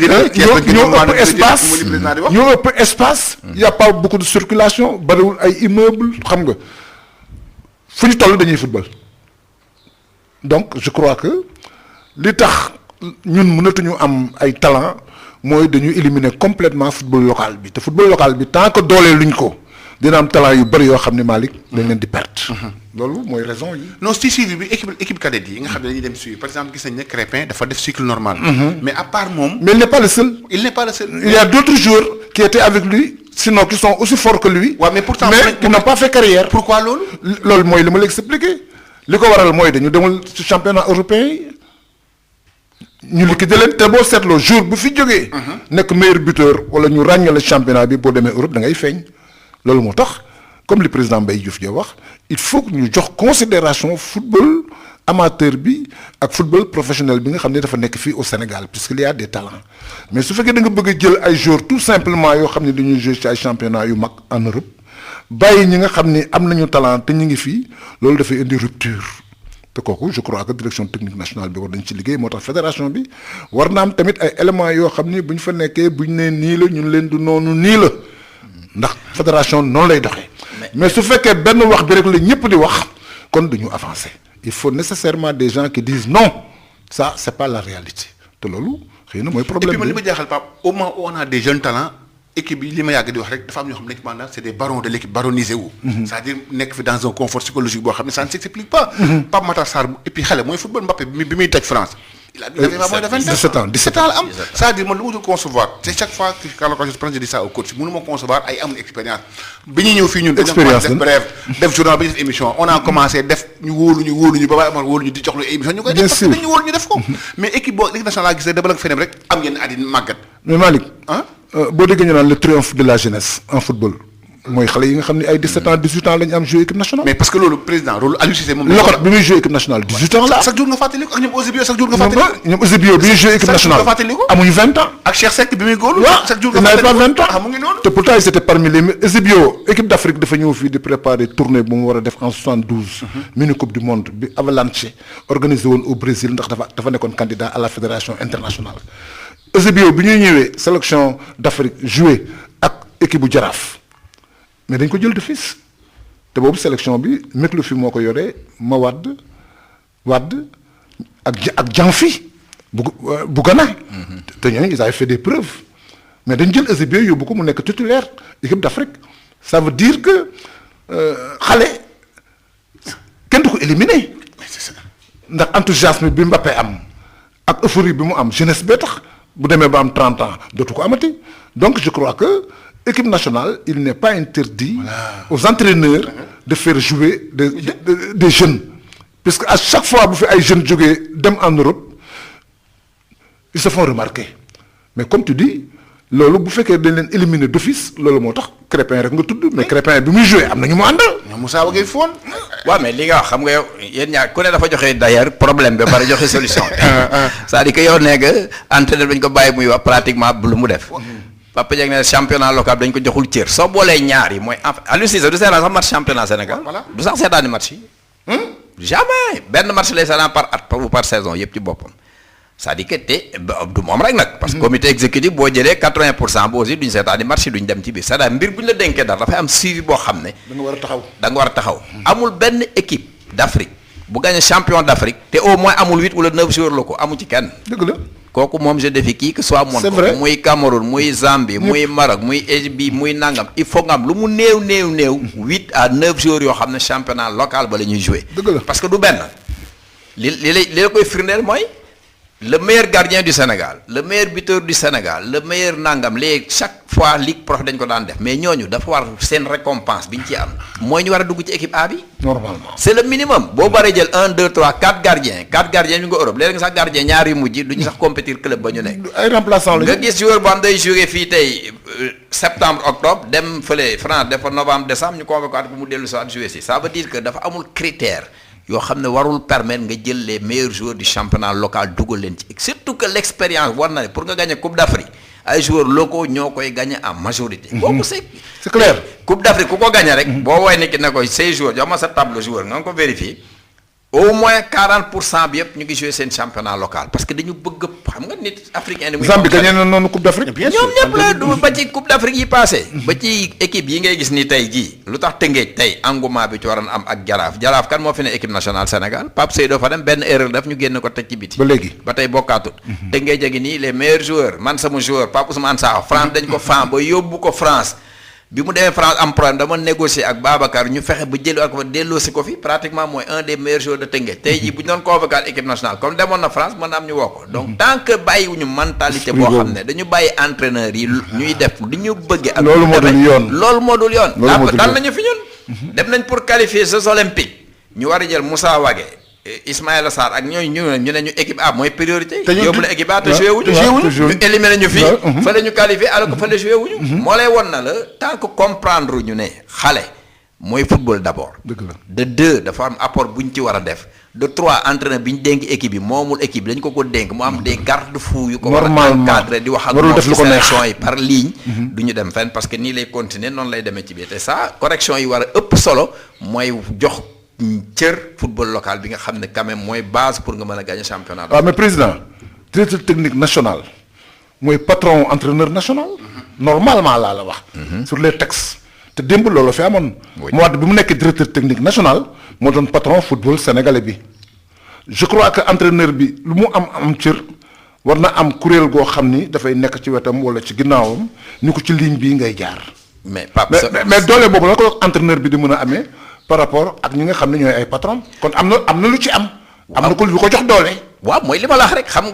ñoo ëpp espace y a pas beaucoup de circulation bariwul ay immeuble xam nga fu ñu toll dañuy football donc je crois que li tax ñun mënatuñu am ay talent mooy dañu éliminer complètement football local bi te football local bi tant que doolee luñ ko dina am talent yu bëri yoo xam ne Malick dañ leen di perte. loolu mooy raison yi. non si suivi bi équipe cadette yi nga xam ne dañuy dem suivi par exemple gis nañ ne Crépin dafa def cycle normal. mais à part moom. mais il n'est pas le seul. il n'est pas le seul. il y a d'autres joueurs qui étaient avec lui sinon qui sont aussi forts que lui. waaw mais pourtant qui n'ont pas fait carrière. pourquoi loolu. loolu mooy li ma la expliqué li ko waral mooy dañu demul ci championnat européen yi. ñu liquider leen te boo seetloo jour bu fi jógee. nekk meilleur buteur wala ñu ràññale championnat bi boo demee Europe da ngay feeñ. loolu moo tax comme le président Mbaye Diouf Dia wax il faut que ñu jox considération football amateur bi ak football professionnel bi nga xam ne dafa nekk fii au Sénégal puisqu'il y a des talents mais su fekkee da nga bëgg a jël ay joueurs tout simplement yoo xam ne dañuy jouer ci ay championnat yu mag en Europe bàyyi ñi nga xam ne am nañu talent te ñu ngi fii loolu dafay indi rupture te kooku je crois que direction technique nationale bi war nañ ci liggéey moo tax fédération bi war na am tamit ay éléments yoo xam ni bu ñu fa nekkee bu ñu nee nii la ñun leen du noonu nii la ndax fédération noonu lay doxee. mais su fekkee benn wax bi rek la ñëpp di wax kon duñu avancer il faut nécessairement des gens qui disent non ça c'est pas la réalité te loolu xëy na mooy problème et puis man li bi. ma jaaxal Pape au moment où on a des jeunes talents équipe bi li ma yàgg di wax rek dafa am ñoo xam ne cependant c'est des barons de l'équipe baronisé wu. c'est-à-dire nekk fi dans un confort psychologique boo xam ne ça ne s'explique pas. Pape Matar Sarr et puis xale mooy football Mbappé bi muy toj France. il avait pas moins de 20 ans 17 ans 17 ans la am. c'est-à-dire man lu ma dul concevoir c'est chaque fois que je pense je dis ça au coach mënu ma concevoir ay amul expérience. bi ñuy ñëw fii ñun. expérience def bref def journal bi def émission on a commencé def ñu wóoluñu ba Baye Amar wóoluñu di jox lu émission ñu koy def parce que dañu wóolu ñu def ko. mais équipe boo équipe nationale gis dama la feneen rek am ngeen àddina màggat. mais Malick. ah. boo déggee ñu naan le triomphe de la jeunesse en football mooy xale yi nga xam ne ay 17 ans 18 ans la ñu am joué équipe nationale. mais parce que loolu président rôle Aliou Cissé moom. Locotte bi muy joué équipe nationale 18 ans la. chaque jour nga fàttali ko ak ñoom Eusebio chaque jour nga fàttali ko. ñoom Eusebio bi ñuy joué équipe nationale amuñu 20 ans. ak Cheikh Seck bi muy góorlu. chaque jour il n'avait pas 20 ans. ah mu ngi noonu. te pourtant ils étaient parmi les Eusebio équipe d'Afrique dafa ñëw fii di préparer tournée bu mu war a def en 72. mini coupe du monde bi Avalanche organisé woon au Brésil ndax dafa nekkoon candidat à la fédération internationale. Eusebio bi ñuy ñëwee sélection d'Afrique joué ak équipe bu Jaraaf mais dañ ko jël de fils te boobu sélection bi Mekloufi moo ko yoree ma Wade ak Janfi bu Ghana. te ñooñu ils avaient fait des preuves mais dañ jël Eusebio yóbbu ko mu nekk titulaire équipe d'Afrique ça veut dire que xale kenn du ko éliminer ndax enthousiasme bi Mbappé am ak euphorie bi mu am jeunesse bee tax bu demee ba am 30 ans dootu ko amati donc je crois que équipe nationale il n'est pas interdit aux entraîneurs de faire jouer des jeunes puisque à chaque fois bu fi ay jeunes jógee dem en Europe ils se font remarquer mais comme tu dis loolu bu fekkee dañ leen éliminer d'office loolu moo tax Crépin rek nga tudd mais Crépin bi muy joué am na ñu mu àndal. ñoom Moussa Wagué foon. waaw mais li nga wax xam nga yow yéen ñaar ku ne dafa joxe d'ailleurs problème ba pare joxe solution. c'est-à-dire que yow nee nga entraîneur dañ ko bàyyi muy wax pratiquement lu mu def. Papa Dieng ne championnat local dañ ko joxul cër soo boolee ñaar yi mooy en fait Aliou Cissé du seetaan sax match championnat Sénégal. voilà du sax seetaani match yi. jamais benn match lay seetaan par at ou par saison yëpp ci boppam. c'est-à-dire que te du moom rek nag. parce que comité exécutif boo jëlee 80% boo aussi duñ seetaani match duñ dem ci biir c'est-à-dire mbir bu ñu la dénkee dara dafay am suivi boo xam ne. da nga war a taxaw. da nga war a taxaw. amul benn équipe d'Afrique bu gagné champion d'Afrique te au moins amul 8 wala 9 joueurs locaux amu ci kenn. dëgg la. kooku moom je défie qui que soit. c'est vrai muy Cameroun muy Zambie muy Maroc muy Égypte muy nangam il faut nga am lu mu néew 8 à 9 joueurs yoo xam ne championnat local ba la ñuy jouer. dëgg la parce que du benn li la koy firndeel mooy le meilleur gardien du Sénégal le meilleur buteur du Sénégal le meilleur nangam léegi chaque fois ligue prof dañ ko daan def mais ñooñu dafa war seen récompense bi ñu ci am mooy ñu war a dugg ci équipe A bi. normalement c'est le minimum boo baree jël 1 2 3 4 gardiens ñu nga Europe léegi sax gardien ñaar yu mujj duñu sax compétir club ba ñu nekk. ay remplaçants la nga gis joueur bu am day jouer fii tey septembre octobre dem fële France dafa novembre décembre ñu convoqué ko mu dellu si waat jouer si ça veut dire que dafa amul critère yoo xam ne warul permettre nga jël les meilleurs joueurs du championnat local dugal leen ci surtout que l'expérience war na ne pour nga gagner Coupe d'Afrique ay joueurs locaux ñoo koy gagner en majorité. boobu c'est clair. Coupe d'Afrique ku ko gagner rek. boo woowee nit ki ne ko say joueurs jox ma sa tableau joueur nga ko vérifier au moins 40% bi yëpp ñu ngi jouer seen championnat local parce que dañu bëgg xam nga nit africain. Zambie gagné na noonu Coupe d'Afrique. bien sûr ñoom ñëpp la du ba ci Coupe d'Afrique yi passé ba ci équipe yi ngay gis ni tey jii lu tax Tëngéej tey engouement bi ci waroon am ak Jaraaf kan moo fi ne équipe nationale Sénégal Pape Seydou fa dem benn erreur daf ñu génn ko teg ci biti. ba léegi ba tey bokkaatut. Tëngéej a ngi nii les meilleurs joueurs man sama joueur Pape Ousmane Sakho France dañ ko fan ba yóbbu ko France. bi mu demee France am problème dama négocier ak Babacar ñu fexe ba jël ak delloosi ko fi pratiquement mooy un des meilleurs joueurs de Teungueth tey jii bu ñu doon convoqué équipe nationale comme demoon na France mën na am ñu woo ko donc tant que bàyyiwuñu mentalité boo xam ne dañu bàyyi entraîneurs yi ñuy def li ñu bëgg ak loolu moo dul yoon loolu moo dul yoon dal nañu fi ñun dem nañ pour qualifier Jeux olympiques ñu war a jël Moussa Wagué Ismaïla Sarr ak ñooñu ñu ne ñu équipe A mooy priorité. te ñu yóbbu la équipe A te joué wuñu. ñu éliminé ñu fii. fële ñu qualifié alors que fële joué wuñu. moo lay won na la tant que comprendre ñu ne xale mooy football d'abord. dëgg la de 2 dafa am apport bu ñu ci war a def. de 3 entraîneur bi ñu dénk équipe bi moomul équipe dañ ko dénk mu am des garde-fous yu ko war a encadrer di wax ak moom ci sélection yi par ligne. du ñu dem fenn parce que nii lay continuer noonu lay demee ci biir te ça correction yi war a ëpp solo mooy jox. cër football local bi nga xam ne quand même mooy base pour nga mën a gagner championnat. waaw mais président directeur technique national mooy patron entraîneur national. normalement laa la wax. sur les textes. te démb loolu fi amoon. moo bi mu nekk directeur technique national moo doon patron football sénégalais bi. je crois que entraîneur bi lu mu am cër war na am kuréel goo xam ni dafay nekk ci wetam wala ci ginnaawam ni ko ci ligne bii ngay jaar. mais Pape mais doole boobu la ko entraîneur bi di mën a amee par rapport ak ñi nga xam ne ñooy ay patron kon am na lu ci am. am na ko lu ko jox doole. waaw mooy li ma la wax rek xam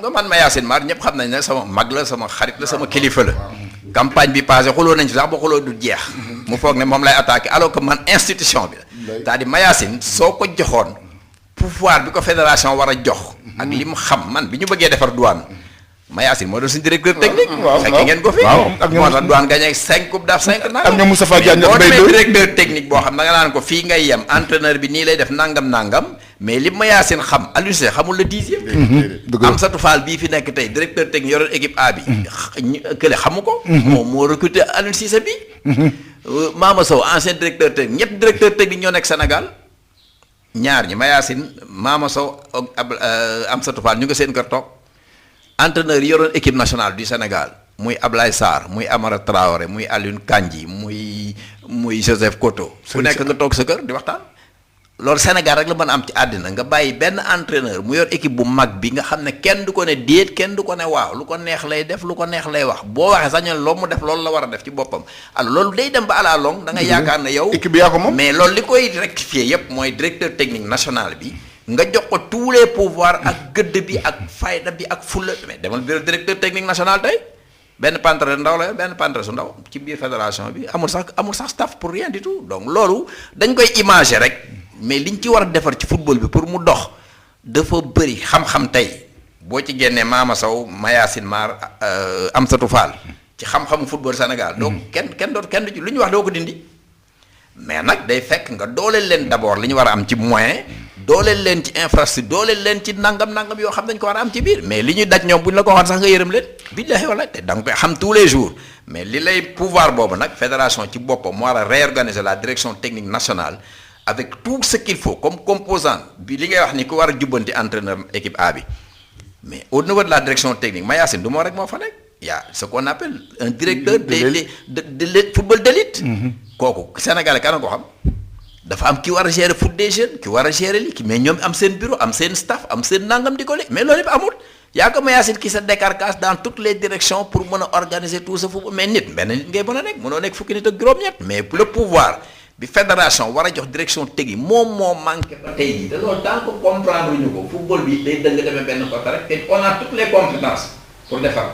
nga man Mayacine Mar ñëpp xam nañ ne sama mag la sama xarit la sama kilifa la. campagne bi passé xuloo nañ ci sax ba xuloo du jeex. mu foog ne moom lay attaqué alors que man institution bi la. c'est-à-dire Mayacine soo ko joxoon pouvoir bi ko fédération war a jox. ak li mu xam man bi ñu bëggee defar douane. Mayacine moo doon suñu directeur technique. fekkee ngeen ko fi. ak moo tax douane gagné 5 coupe d'Af 5 nangam. ak ñoom Moustapha Diagne boo demee directeur technique boo xam da nga naan ko fii ngay yem entraîneur bi nii lay def nangam mais li Mayacine xam Aliou Cissé xamul le 10e. Amsatou Fall bii fi nekk tey directeur technique yoroon équipe A bi. kële xamu ko. moom moo recruté Aliou Cissé bi. Mama Sow ancien directeur technique ñett directeur technique ñoo nekk Sénégal. ñaar ñi Mayacine Mama Sow ak Amsatou Fall ñu ngi seen kër toog entraîneur yi yoroon équipe nationale du Sénégal muy Ablaye Sarr muy Amara Traoré muy Alioune Kandji muy Joseph Koto ku nekk nga toog sa kër di waxtaan loolu Sénégal rek la mën a am ci àddina nga bàyyi benn entraîneur mu yor équipe bu mag bi nga xam ne kenn du ko ne déet kenn du ko ne waaw lu ko neex lay def lu ko neex lay wax boo waxee sax ñu ne loo mu def loolu la war a def ci boppam alors loolu day dem ba à la longue da nga yaakaar ne yow équipe bi yaa ko moom mais loolu li koy rectifier yépp mooy directeur technique national bi nga jox ko tous les pouvoirs ak gëdd bi ak fayda bi ak fulla mais demal bureau directeur technique national tey benn pantre ndaw la benn pantre su ndaw ci biir fédération bi amul sax staff pour rien du tout donc loolu dañ koy imager rek mais liñ ci war a defar ci football bi pour mu dox dafa bëri xam-xam tey boo ci génnee Mama Sow Mayacine Mar Amsatou Fall ci xam-xamu football Sénégal donc kenn du ci lu ñu wax doo ko dindi mais nag day fekk nga dooleel leen d'abord li ñu war a am ci moyen dooleel leen ci infrastructure dooleel leen ci nangam yoo xam dañ ko war a am ci biir mais li ñuy daj ñoom bu ñu la ko waxoon sax nga yërëm leen billahi wala te da nga koy xam tous les jours mais li lay pouvoir boobu nag fédération ci boppam mu war a réorganiser la direction technique nationale avec tout ce qu'il faut comme composant bi li ngay wax ni ku war a jubbanti entraîneur équipe A bi mais au niveau de la direction technique Mayacine du moo rek moo fa nekk y a ce qu'on appelle un directeur de football d'élite kooku Sénégal kan ko xam dafa am ki war a gérer foot des jeunes ki war a gérer li ki mais ñoom am seen bureau am seen staff am seen nangam di ko li mais loolu yëpp amul yaa ko Mayacine ki sa décarcasse dans toutes les directions pour mën a organiser tout ce football mais nit benn nit ngay mën a nekk mënoo nekk fukki nit ak juróom-ñett mais le pouvoir bi fédération war a jox direction technique moom moo manqué ba tey jii te loolu tant que comprendre ñu ko football bi day dëng demee benn côté rek te on a toutes les compétences pour defar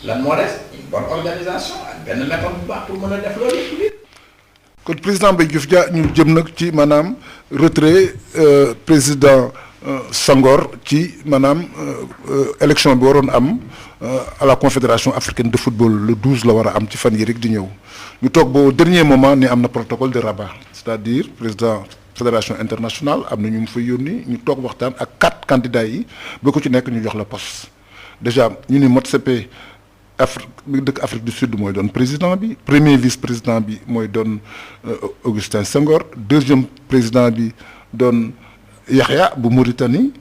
lan moo des une bonne organisation ak benn méthode bu baax pour mën a def loolu yëpp. kon président Mbaye Diouf Dia ñu jëm nag ci maanaam retrait président Senghor ci maanaam élection bi waroon am à la confédération africaine de football le 12 la war a am ci fan yi rek di ñëw ñu toog ba dernier moment ni am na protocole de Rabat c'est-à-dire président fédération internationale am na ñu mu fa yónni ñu toog waxtaan ak 4 candidats yi ba ko ci nekk ñu jox la poste déjà ñu ni Motsepe Afrique bi dëkk Afrique du Sud mooy doon président bi premier vice-président bi mooy doon Augustin Senghor deuxième président bi doon Yaxya bu Mauritanie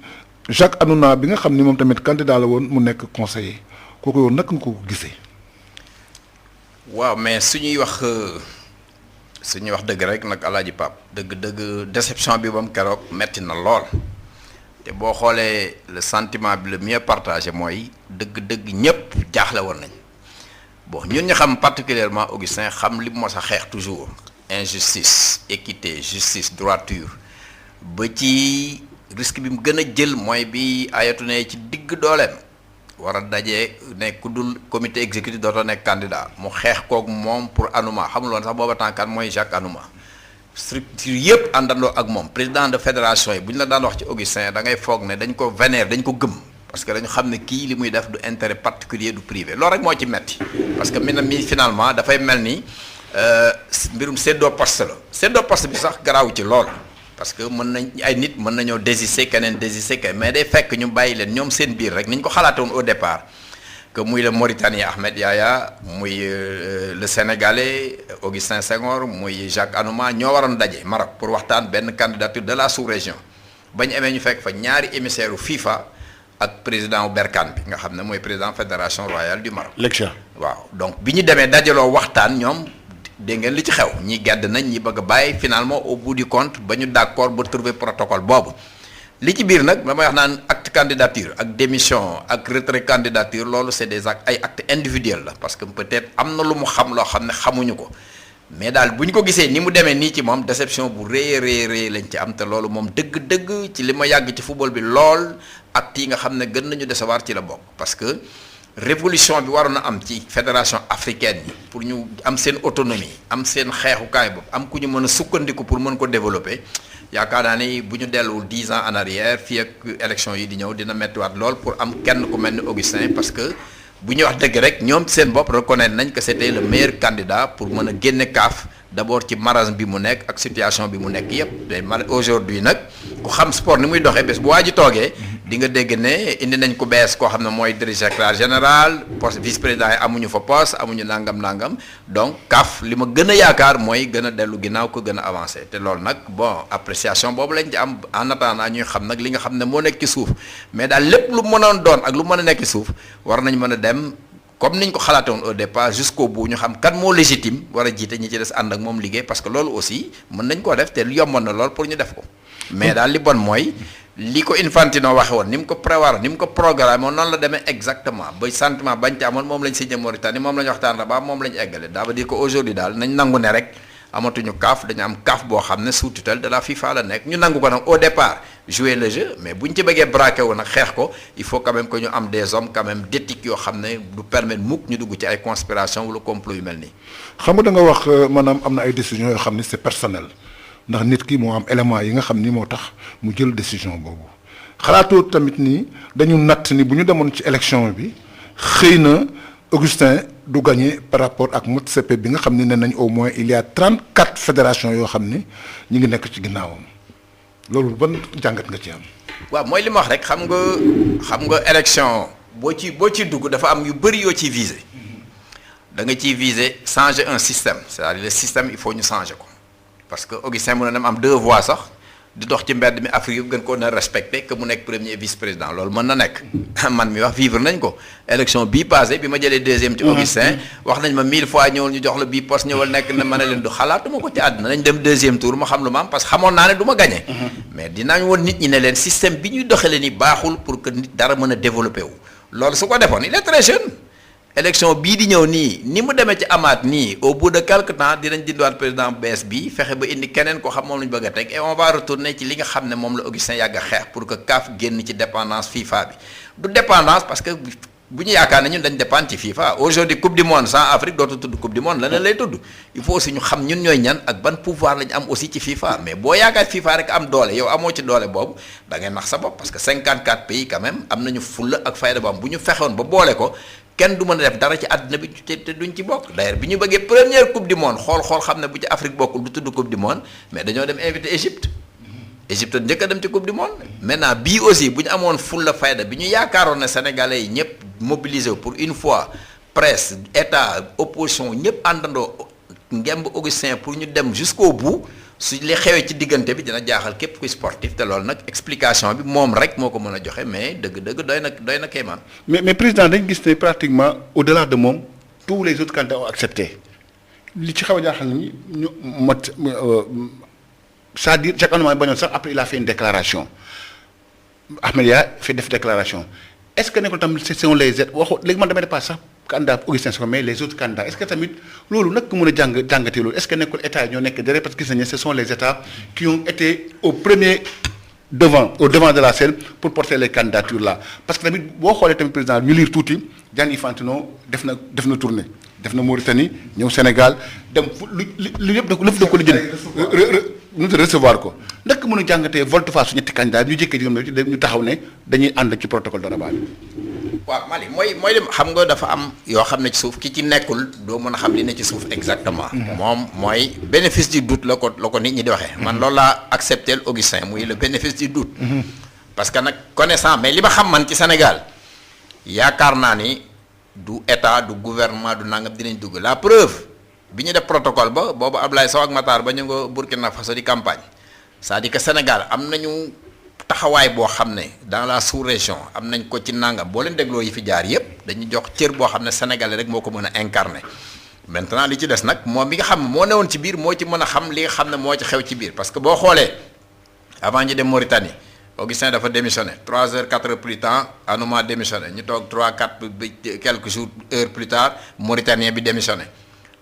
Jacques Anouna bi nga xam ni moom tamit candidat la woon mu nekk conseiller kooku yow naka nga ko gisee. waaw mais suñuy wax dëgg rek nag Alaaji Pape dëgg déception bi ba mu keroog metti na lool te boo xoolee le sentiment bi le mieux partagé mooy dëgg ñëpp jaaxle woon nañ bon ñun ñu xam particulièrement Augustin xam li mos a xeex toujours injustice équité justice droiture ba ci risque bi mu gën a jël mooy bi ayatu ne ci digg dooleem war a daje ne ku dul comité exécutif dootoo nekk candidat mu xeex kook moom pour Anouma xamuloon sax booba tànkaan mooy Jacques Anouma structure yëpp àndandoo ak moom président de fédération yi bu ñu la daan wax ci Augustin da ngay foog ne dañ ko vénérer dañ ko gëm parce que dañu xam ne kii li muy def du intérêt particulier du privé loolu rek moo ci metti parce que mi finalement dafay mel ni mbirum séddoo poste la séddoo poste bi sax garaaw ci lool parce que mën nañ ay nit mën nañoo désister keneen désister keneen mais day fekk ñu bàyyi leen ñoom seen biir rek ni ñu ko xalaate woon au départ que muy le Mauritanien Ahmed Yahya muy le Sénégalais Augustin Senghor muy Jacques Anouma ñoo waroon daje Maroc pour waxtaan benn candidature de la sous-région bañ amee ñu fekk fa ñaari émissaire u FIFA ak président Berkane bi nga xam ne mooy président fédération royale du Maroc. waaw donc bi ñu demee dajaloo waxtaan ñoom dégg ngeen li ci xew ñi gedd nañ ñi bëgg a bàyyi finalement au bout du compte ba ñu d'accord ba trouver protocole boobu li ci biir nag damay wax naan acte candidature ak démission ak retrait candidature loolu c'est des actes ay actes individuels la parce que peut-être am na lu mu xam loo xam ne xamuñu ko mais daal bu ñu ko gisee ni mu demee nii ci moom déception bu rëy lañ ci am te loolu moom dëgg-dëgg ci li ma yàgg ci football bi lool actes yi nga xam ne gën nañu décevoir ci la bokk parce que révolution bi waroon na am ci fédération africaine yi pour ñu am seen autonomie am seen xeexukaay bopp am ku ñu mën a sukkandiku pour mën ko développer yaakaar naa ni bu ñu delluwul 10 ans en arrière fii ak élection yi di ñëw dina méttiwaat lool pour am kenn ku mel ni Augustin parce que bu ñuy wax dëgg rek ñoom seen bopp reconnaître nañ que c'était le meilleur candidat pour mën a génne CAF d'abord ci marasme bi mu nekk ak situation bi mu nekk yépp te aujourd'hui nag ku xam sport ni muy doxee bés bu waa ji toogee di nga dégg ne indi nañ ko bees koo xam ne mooy directeur général poste vice président yi amuñu fa poste amuñu nangam donc CAF li ma gën a yaakaar mooy gën a dellu ginnaaw ko gën a avancé te loolu nag bon appréciation boobu lañ ci am en attendant ñuy xam nag li nga xam ne moo nekk ci suuf mais daal lépp lu mënoon doon ak lu mën a nekk ci suuf war nañ mën a dem comme niñ ko xalaate woon au départ jusqu'au bout ñu xam kan moo légitime war a jiite ñi ci des ànd ak moom liggéey parce que loolu aussi mën nañ koo def te yomboon na lool pour ñu def ko mais daal li bon mooy li ko Infantino waxe woon ni mu ko prévoir ni mu ko programme woon noonu la demee exactement ba sentiment bañ ci amoon moom lañ signé Mauritanie moom la ñu waxtaan Rabat moom la ñu eggale ça veut dire que aujourd'hui daal nañ nangu ne rek amatuñu CAF dañu am CAF boo xam ne sous tutelle de la FIFA la nekk ñu nangu ko nag au départ jouer le jeu mais bu ñu ci bëggee braqué wu nag xeex ko il faut quand même que ñu am des hommes quand même d'éthique yoo xam ne du permettre mukk ñu dugg ci ay conspiration wala complot yu mel nii. xam nga da nga wax maanaam am na ay décisions yoo xam ne c'est personnel ndax nit ki moo am élément yi nga xam ni moo tax mu jël décision boobu xalaatoo tamit ni dañu natt ni bu ñu demoon ci élection bi xëy na Augustin du gagné par rapport ak Motsepe bi nga xam ne nee nañ au moins il y a 34 fédérations yoo xam ni ñu ngi nekk ci ginnaawam loolu ban jàngat nga ci am. waaw mooy li ma wax rek xam nga élection boo ci dugg dafa am yu bëri yoo ciy viser da nga ciy viser changer un système c'est-à-dire le système il faut ñu changer ko parce que Augustin mën na dem am 2 voix sax di dox ci mbedd mi Afrique yëpp gën koo na respecté que mu nekk premier vice-président loolu mën na nekk man mi wax vivre nañ ko élection bii passé bi ma jëlee 2e ci Augustin wax nañ ma 1000 fois ñëwal ñu jox la bii poste ñëwal nekk na ma ne leen du xalaatuma ko ci àdduna nañ dem 2e tour ma xam lu ma am parce que xamoon naa ne du ma gagné mais dinaañ woon nit ñi ne leen système bi ñuy doxalee ni baaxul pour que nit dara mën a développé wu loolu su ko defoon il est très jeune élection bii di ñëw nii ni mu demee ci amaat nii au bout de quelque temps dinañ dindiwaat président bees bi fexe ba indi keneen ko xam moom la ñu bëgg a teg et on va retourner ci li nga xam ne moom la Augustin yàgg a xeex pour que CAF génn ci dépendance FIFA bi du dépendance parce que bu ñu yaakaar ne ñun dañ dépendre ci FIFA aujourd'hui coupe du monde sans Afrique dootu tudd coupe du monde leneen lay tudd il faut aussi ñu xam ñun ñooy ñan ak ban pouvoir la ñu am aussi ci FIFA mais boo yaakaar FIFA rek am doole yow amoo ci doole boobu da ngay nax sa bopp parce que 54 pays quand même am nañu fulla ak fayda bam bu ñu fexoon ba boole ko kenn du mën a def dara ci àdduna bi te duñ ci bokk d'ailleurs bi ñu bëggee première coupe du monde xool xam ne bu ci Afrique bokkul du tudd coupe du monde mais dañoo dem invité Égypte njëkk a dem ci coupe du monde maintenant bii aussi bu ñu amoon fulla fayda bi ñu yaakaaroon ne sénégalais yi ñëpp mobilisé pour une fois presse état opposition ñëpp àndandoo ngemb Augustin pour ñu dem jusqu'au bout su li xewee ci diggante bi dina jaaxal képp kuy sportif te loolu nag explication bi moom rek moo ko mën a joxe mais dëgg-dëgg doy na kéemaan. mais président dañ gis ne pratiquement au-delà de moom tous les autres candidats ont accepté li ci xaw a jaaxal ni ñu mot c'est-à-dire chaque année bañoon sax après il a fait une déclaration Ahmed Yahya fait def déclaration est-ce que nekkul tam ce sont les aides waxu léegi man damay dépasse sax candidat Augustin Senghor mais les autres candidats est-ce que tamit loolu nag mën a jàngatee loolu est-ce que nekkul état yi ñoo nekk derrière parce que gis nañu ce sont les états qui ont été au devant de la scène pour porter les candidatures là parce que tamit boo xoolee tamit président ñu lire tuuti Gianni Infantino def na tournée def na Mauritanie ñëw Sénégal dem fu lu yëpp da ko ñu recevoir ko ndax mën a jàngatee volte-face su ñetti candidat ñu jëkkee ñu taxaw ne dañuy ànd ci protocole de Rabat bi. waaw Mali mooy li xam nga dafa am yoo xam ne ci suuf ki ci nekkul doo mën a xam li ne ci suuf exactement. moom mooy bénéfice du doute la ko nit ñi di waxee. man loolu laa accepté Augustin muy le bénéfice du doute. parce que nag connaissant mais li ma xam man ci Sénégal yaakaar naa ni du état du gouvernement du nangam dinañ dugg la preuve bi ñu def protocole ba boobu Ablaye Sow ak Matar ba ñu nga Burkina Faso di campagne c'est-à-dire que Sénégal am nañu taxawaay boo xam ne dans la sous-région am nañ ko ci nangam boo leen dégloo yi fi jaar yépp dañu jox cër boo xam ne sénégalais rek moo ko mën a incarner maintenant li ci des nag moom bi nga xam ne moo newoon ci biir moo ci mën a xam li nga xam ne moo ci xew ci biir parce que boo xoolee avant ñu dem Mauritanie Augustin dafa démissionné 3 heures 4 heures plus tard Anouma démissionné ñu toog 3 4 quelques jours heures plus tard Mauritanien bi démissionné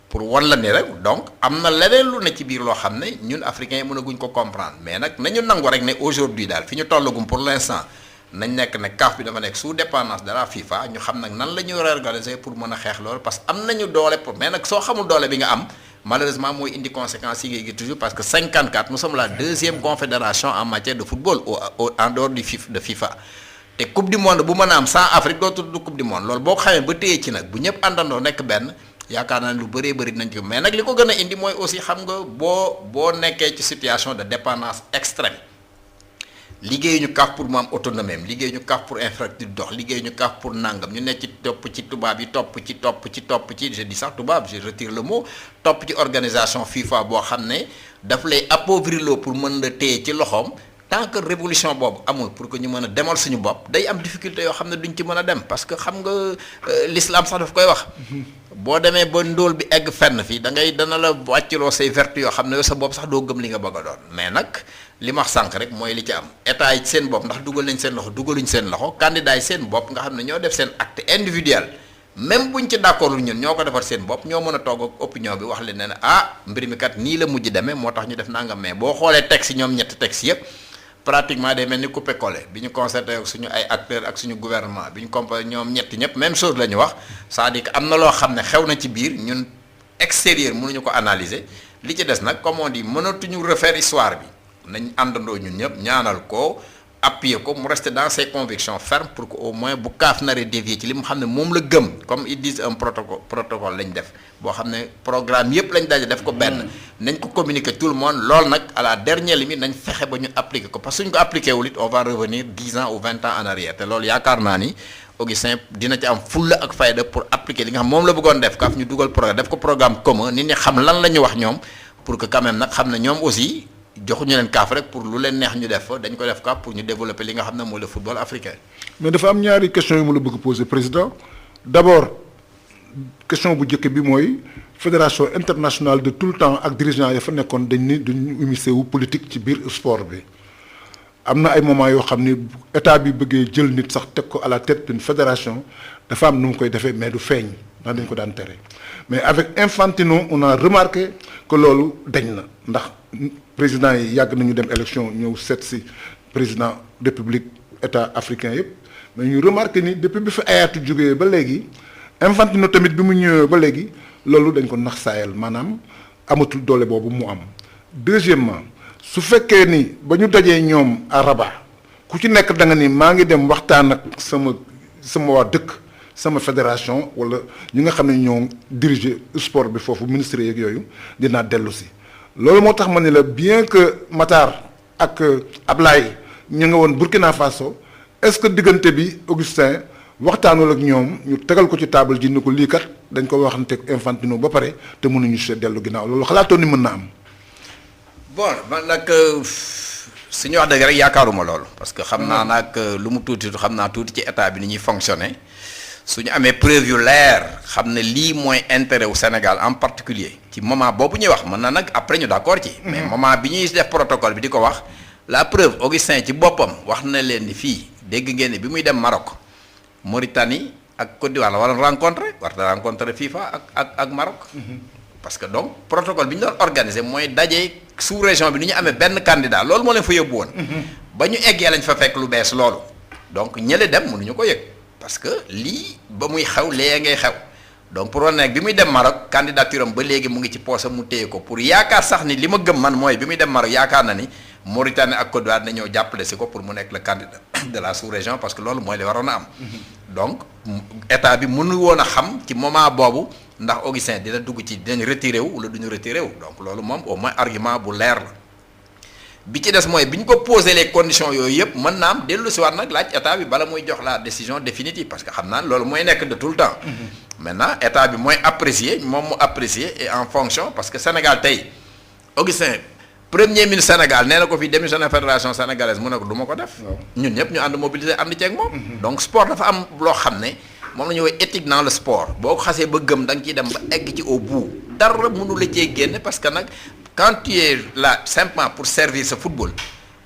pour wan la ni rek donc am na leneen lu ne ci biir loo xam ne ñun africains yi mënaguñ ko comprendre mais nag nañu nangu rek ne aujourd'hui daal fi ñu tollagum pour l'instant nañ nekk ne CAF bi dafa nekk sous dépendance de la FIFA ñu xam nag nan la ñuy réorganiser pour mën a xeex loolu parce que am nañu doole pour mais nag soo xamul doole bi nga am malheureusement mooy indi conséquences yi ngay gis toujours parce que 54 nous sommes la deuxième confédération en matière de football en dehors du FIFA te coupe du monde bu mën a am sans Afrique doo tudd coupe du monde loolu boo ko xamee ba téye ci nag bu ñëpp àndandoo nekk benn yaakaar naa ne lu bëree bëri nañ ci mais nag li ko gën a indi mooy aussi xam nga boo nekkee ci situation de dépendance extrême liggéeyuñu CAF pour mu am autonomie liggéeyuñu CAF pour infrastructure dox liggéeyuñu CAF pour nangam ñu nekk ci topp ci tubaab yi topp ci je dis sax tubaab je retire le mot topp ci organisation FIFA boo xam ne daf lay appauvrir loo pour mën la téye ci loxoom tant que révolution boobu amul pour que ñu mën a demal suñu bopp day am difficulté yoo xam ne duñ ci mën a dem parce que xam nga l'islam sax daf koy wax boo demee ba ndóol bi egg fenn fii dana la wàcciloo say vertu yoo xam ne yow sa bopp sax doo gëm li nga bëgg a doon mais nag li ma wax sànq rek mooy li ci am état yi seen bopp ndax dugal nañ seen loxo dugaluñ seen loxo candidat yi seen bopp nga xam ne ñoo def seen acte individuel même buñ ci d'accordul ñun ñoo ko defar seen bopp ñoo mën a toog ak opinion bi wax leen ne mbir mi kat nii la mujj demee moo tax ñu def nangam mais boo xoolee texte ñoom ñetti texte yépp pratiquement day mel ni coupé collé bi ñu concerté ak suñu ay acteurs ak suñu gouvernement bi ñu comparé ñoom ñetti ñëpp même chose la ñu wax c'est-à-dire que am na loo xam ne xew na ci biir ñun extérieur mënuñu ko analyser li ci des nag comme on dit mënatuñu refaire histoire bi nañ àndandoo ñun ñëpp ñaanal ko appuyer ko mu rester dans ses convictions fermes pour que au moins bu CAF naree dévier ci li mu xam ne moom la gëm comme ils disent un protocole lañ def boo xam ne programme yëpp lañ daje def ko benn nañ ko communiquer tout le monde loolu nag à la dernière limite nañ fexe ba ñu appliquer ko parce que suñ ko appliquer wul it on va revenir 10 ans ou 20 ans en arrière te loolu yaakaar naa ni Augustin dina ci am fulla ak fayda pour appliquer li nga xam moom la bëggoon def CAF ñu dugal programme def ko programme commun nit ñi xam lan la ñu wax ñoom pour que quand même nag xam ne ñoom aussi joxuñu leen CAF rek pour lu leen neex ñu def fa dañ ko def CAF pour ñu développer li nga xam ne mooy le football africain. mais dafa am ñaari question yu ma la bëgg poser président d'abord question bu njëkk bi mooy fédération internationale de tout le temps ak dirigeant ya fa nekkoon dañ ni duñu immiscé wu politique ci biir sport bi am na ay moments yoo xam ni état bi bëggee jël nit sax teg ko à la tête d'une fédération dafa am nu mu koy defee mais du feeñ ndax dañ ko daan tere mais avec Infantino on a remarqué que loolu dañ na ndax président yi yàgg nañu dem élection ñëw seet si président république état africain yëpp mais ñu remarqué ni depuis bi fi Hayatou jógee ba léegi Infantino tamit bi mu ñëwee ba léegi loolu dañ ko nax saayal maanaam amatul doole boobu mu am. deuxièmement su fekkee ni ba ñu dajee ñoom à Rabat ku ci nekk da nga ni maa ngi dem waxtaan ak sama waa dëkk sama fédération wala ñi nga xam ne ñoo diriger sport bi foofu ministre yeeg yooyu dinaa dellu si. loolu moo tax ma ne la bien que Matar ak Ablaye ñu nga woon Burkina Faso est-ce que diggante bi Augustin waxtaanul ak ñoom ñu tegal ko ci table ji ni ko lii kat dañ ko waxante Infantino ba pare te mënuñu see dellu ginnaaw loolu xalaatoon ni mën na am. bon man nag suñu wax dëgg rek yaakaaruma loolu parce que xam naa nag lu mu tuuti xam naa tuuti ci état bi ni ñuy fonctionner suñu amee preuve yu leer xam ne lii mooy intérêt wu Sénégal en particulier ci moment boobu ñuy wax mën na nag après ñu d'accord ci. mais moment bi ñuy def protocole bi di ko wax la preuve Augustin ci boppam wax na leen ni fii dégg ngeen ni bi muy dem Maroc Mauritanie ak Côte d'Ivoire la war a rencontrer FIFA ak Maroc. parce que donc protocole bi ñu doon organiser mooy daje sous région bi ni ñu amee benn candidat loolu moo leen fa yóbbu woon. ba ñu eggee lañ fa fekk lu bees loolu. donc ñële dem mënuñu ko yëg parce que lii ba muy xew lee ngay xew donc pour wane nag bi muy dem Maroc candidature am ba léegi mu ngi ci poosam mu téye ko pour yaakaar sax ni li ma gëm man mooy bi muy dem Maroc yaakaar na ni Mauritanie ak Côte d'Ivoire na ñëw jàppale si ko pour mu nekk le candidat de la sous-région parce que loolu mooy li waroon a am. donc état bi mënu woon a xam ci moment boobu ndax Augustin dina dugg ci dinañ retiré wu wala duñu retiré wu donc loolu moom au moins argument bu leer la bi ci des mooy bi ñu ko posé les conditions yooyu yëpp mën naa am dellu si waat nag laaj état bi bala muy jox la décision définitive parce que xam naa loolu mooy nekk de tout le temps. Maintenant état bi mooy apprécier moom mu apprécier et en fonction parce que Sénégal tey Augustin premier ministre Sénégal nee na ko fi démissionné fédération sénégalaise mu ne ko du ma ko def. ñun ñëpp ñu ànd mobiliser ànd ceeg moom. donc sport dafa am loo xam ne moom la ñuy wax éthique dans le sport boo ko xasee ba gëm da nga ciy dem ba egg ci au bout dara mënu la cee génne parce que nag. Quand tu es là simplement pour servir ce football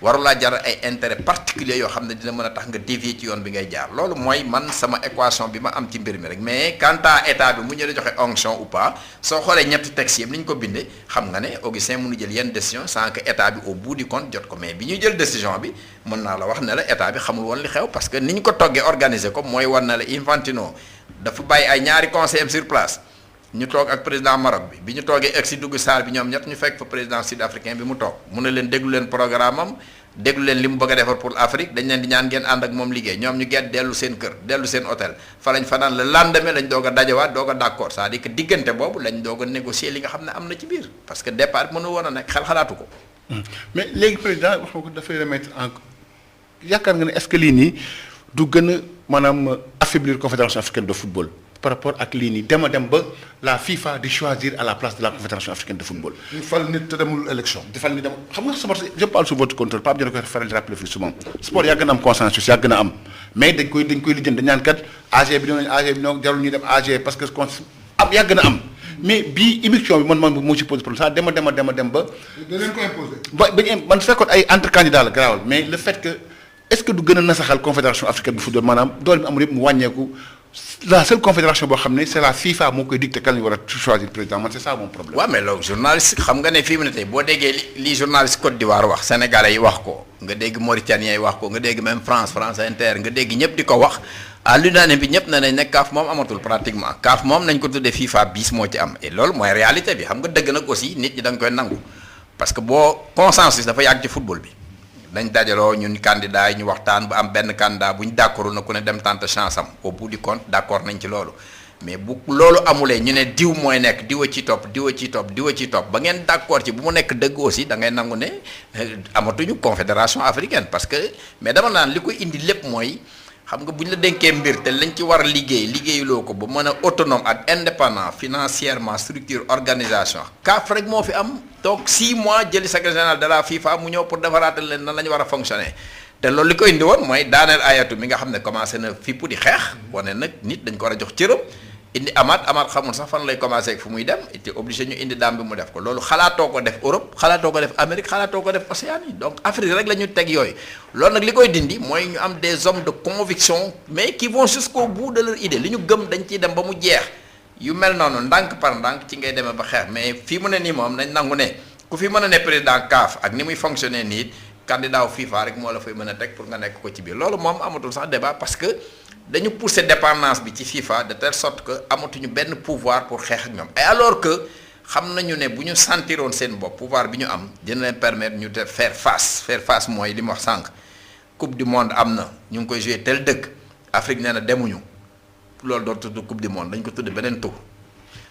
warulaa jar ay intérêt particulier yoo xam ne dina mën a tax nga dévier ci yoon bi ngay jaar loolu mooy man sama équation bi ma am ci mbir mi rek mais quant à état bi mu ñëw joxe onction ou pas soo xoolee ñetti textes yëpp ni ñu ko bindee xam nga ne Augustin mënu jël yenn décision sans que état bi au bout du compte jot ko mais bi ñuy jël décision bi mën naa la wax ne la état bi xamul woon li xew parce que ni ñu ko toggee organiser ko mooy war na la Infantino dafa bàyyi ay ñaari conseillers sur place. ñu toog ak président Maroc bi ñu toogee egg si dugg salle bi ñoom ñett ñu fekk fa président sud-africain bi mu toog mu ne leen déglu leen programme am déglu leen li mu bëgg a defar pour Afrique dañ leen di ñaan ngeen ànd ak moom liggéey ñoom ñu get dellu seen kër dellu seen hôtel fa lañ fanaan le lendemain lañ doog a dajawaat doog a d'accord c'est-à-dire que diggante boobu lañ doog a négocier li nga xam ne am na ci biir parce que départ mënu woon a nekk xel xalaatu ko. mais léegi président wax nga ko dafay remettre en yaakaar nga ne est-ce que lii nii du gën a maanaam affaiblir confédération africaine de football. par rapport ak lii nii dem ba la FIFA di choisir à la place de la confédération africaine de football. ñu fal nit te demul élection. di fal nit dem xam nga sama je parle sous votre contrôle Pape Diop koy faral di rappeler fii souvent sport yàgg na am consensus yàgg na am mais dañ koy lijjanti dañ naan kat AG bi ñoo jarul ñuy dem AG parce que am yàgg na am mais bii émission bi man moo ci pose problème ça dem ba. da leen ko imposer. ba man su fekkoon ay entre candidats la garaawal mais le fait que est-ce que du gën a nasaxal confédération africaine de football maanaam doole bi amul yëpp mu wàññeeku. La seule confédération boo xam ne c'est la FIFA moo koy dicté kan la ñu war a choisir président man c'est ça mon problème. waaw mais loolu journaliste xam nga ne fii mu ne tey boo déggee li journaliste Côte d'Ivoire wax sénégalais yi wax ko nga dégg Mauritaniens yi wax ko nga dégg même France Inter nga dégg ñëpp di ko wax à l'unanimité bi ñëpp ne nañ ne CAF moom amatul pratiquement CAF moom nañ ko tuddee FIFA bis moo ci am et loolu mooy réalité bi xam nga dëgg nag aussi nit ñi da nga koy nangu parce que boo consensus dafa yàgg ci football bi. dañ dajaloo ñun candidat yi ñu waxtaan ba am benn candidat bu ñu d'accord na ku ne dem tenter chance am au bout du compte d'accord nañ ci loolu mais bu loolu amulee ñu ne diw mooy nekk diwa ci topp ba ngeen d'accord ci bu mu nekk dëgg aussi da ngay nangu ne amatuñu confédération africaine parce que mais dama naan li koy indi lépp mooy xam nga bu ñu la dénkee mbir te lañ ci war a liggéeyuloo ko ba mën a autonome ak indépendant financièrement structure organisation CAF rek moo fi am toog 6 mois jëli secrétaire général de la FIFA mu ñëw pour defaraatal leen nan la ñu war a fonctionner te loolu li ko indi woon mooy daaneel ayatu mi nga xam ne commencé na fippu di xeex wane nag nit dañ ko war a jox cëram indi amaat xamul sax fan lay commencé ak fu muy dem te obligé ñu indi daam bi mu def ko loolu xalaatoo ko def Europe xalaatoo ko def Amérique xalaatoo ko def Océanie donc Afrique rek la ñu teg yooyu loolu nag li koy dindi mooy ñu am des hommes de conviction mais qui vont jusqu'au bout de leur idée li ñu gëm dañ ciy dem ba mu jeex yu mel noonu ndànk par ndànk ci ngay demee ba xeex mais fii mu ne nii moom nañ nangu ne ku fi mën a ne président CAF ak ni muy fonctionner nii candidat wu FIFA rek moo la fay mën a teg pour nga nekk ko ci biir loolu moom amatul sax débat parce que dañu pousser dépendance bi ci FIFA de telle sorte que amatuñu benn pouvoir pour xeex ak ñoom et alors que xam nañu ne bu ñu sentiroon seen bopp pouvoir bi ñu am dina leen permettre ñu def faire face mooy li ma wax sànq coupe du monde am na ñu ngi koy jouer tel dëkk Afrique nee na demuñu loolu doon tudd coupe du monde dañ ko tudd beneen tour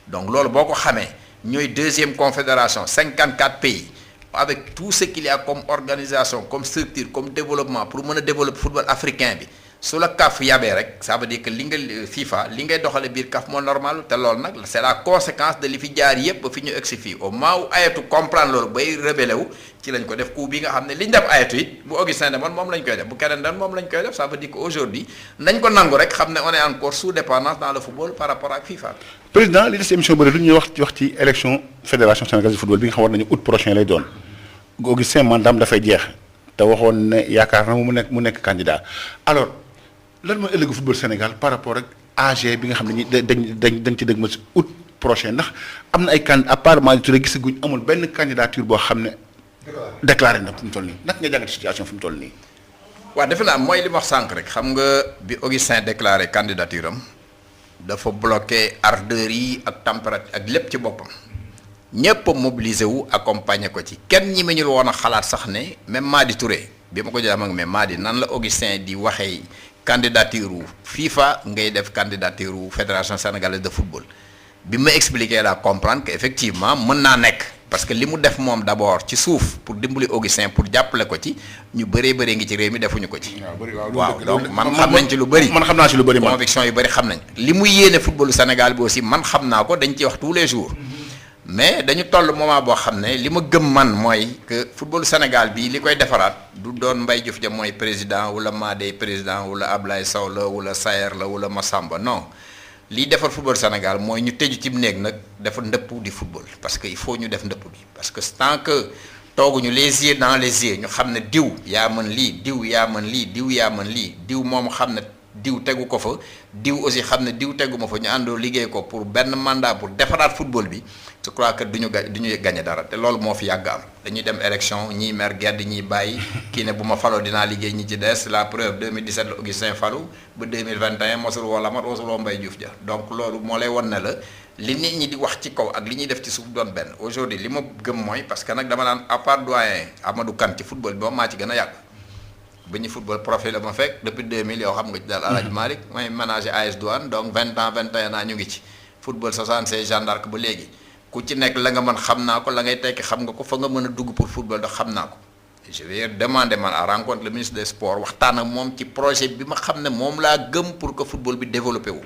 donc loolu boo ko xamee ñooy deuxième confédération 54 pays avec tout ce qu'il y a comme organisation comme structure comme développement pour mën a développer football africain bi su la CAF yabee rek ça veut dire que li nga FIFA li ngay doxale biir CAF moo normal te loolu nag c'est la conséquence de li fi jaar yépp ba fi ñu egsi fii au moment où ayatu comprendre loolu bay rebelle wu ci lañ ko def coup bi nga xam ne li ñu def ayatu it bu Augustin demoon moom lañ koy def bu keneen dem moom lañ koy def ça veut dire que aujourd'hui nañ ko nangu rek xam ne on est encore sous dépendance dans le football par rapport ak FIFA. président li des émission bëri lu ñuy wax ci élection fédération sénégalaise de football bi nga xam war nañu août prochain lay doon Augustin mandaam dafay jeex te waxoon ne yaakaar na mu nekk candidat alors lan mooy ëllëgu football Sénégal par rapport ak AG bi nga xam ne dañ ci dëgg ma si août prochain ndax am na ay à part Madi Touré gisaguñ amul benn candidature boo xam ne déclaré na fi mu toll nii naka nga jàngati situation fi mu toll nii. waaw defe naa mooy li ma wax sànq rek xam nga bi Augustin déclaré candidature am dafa bloqué ardeur yi ak température ak lépp ci boppam ñëpp a mobilisé wu accompagner ko ci kenn ñi meñul woon a xalaat sax ne même Madi Touré bi ma ko jëlee ak mais Madi nan la Augustin di waxee candidature wu FIFA ngay def candidature wu fédération sénégalaise de football bi ma expliqué la comprendre que effectivement mën naa nekk parce que li mu def moom d'abord ci suuf pour dimbali Augustin pour jàppale ko ci ñu bëree ngi ci réew mi defuñu ko ci. waaw donc man xam nañ ci lu bëri. man xam naa ci lu bëri man conviction yu bëri xam nañ. li muy yéene footballu Sénégal bi aussi man xam naa ko dañ ciy wax tous les jours. mais dañu toll moment boo xam ne li ma gëm man mooy que footballu Sénégal bi li koy defaraat du doon Mbaye Diouf ja mooy président wala Madé président wala Ablaye Sow la wala Sayer la wala Massamba non. lii defar football Sénégal mooy ñu tëju ci néeg nag dafa ndëpp di football parce que il faut ñu def ndëpp bi parce que tant que tooguñu les yeux dans les yeux ñu xam ne diw yaa mën lii diw yaa mën lii diw yaa mën lii diw moom xam ne diw tegu ko fa diw aussi xam ne diw tegu ma fa ñu àndoo liggéey ko pour benn mandat pour defaraat football bi je crois que duñu gagné dara te loolu moo fi yàgg am dañuy dem élection ñii mer gedd ñii bàyyi kii ne bu ma faloo dinaa liggéey ñi ci des la preuve 2017 la Augustin Fallou ba 2021 mosul woo Lamar mosul woo Mbaye Diouf ja donc loolu moo lay won ne la li nit ñi di wax ci kaw ak li ñuy def ci suuf doon benn aujourd'hui li ma gëm mooy parce que nag dama naan à part doyen Amadou Kane ci football bi moom maa ci gën a yàgg ba ñu football profil la ma fekk depuis 2000 yoo xam nga ci daal Aladji Malick may manager AS Douane donc 20 ans 21 ans ñu ngi ci football 76 Jeanne d'Arc ba léegi ku ci nekk la nga mën xam naa ko la ngay tekki xam nga ko fa nga mën a dugg pour football ndax xam naa ko je vais demander man à rencontre le ministre des sports waxtaan ak moom ci projet bi ma xam ne moom laa gëm pour que football bi développé wu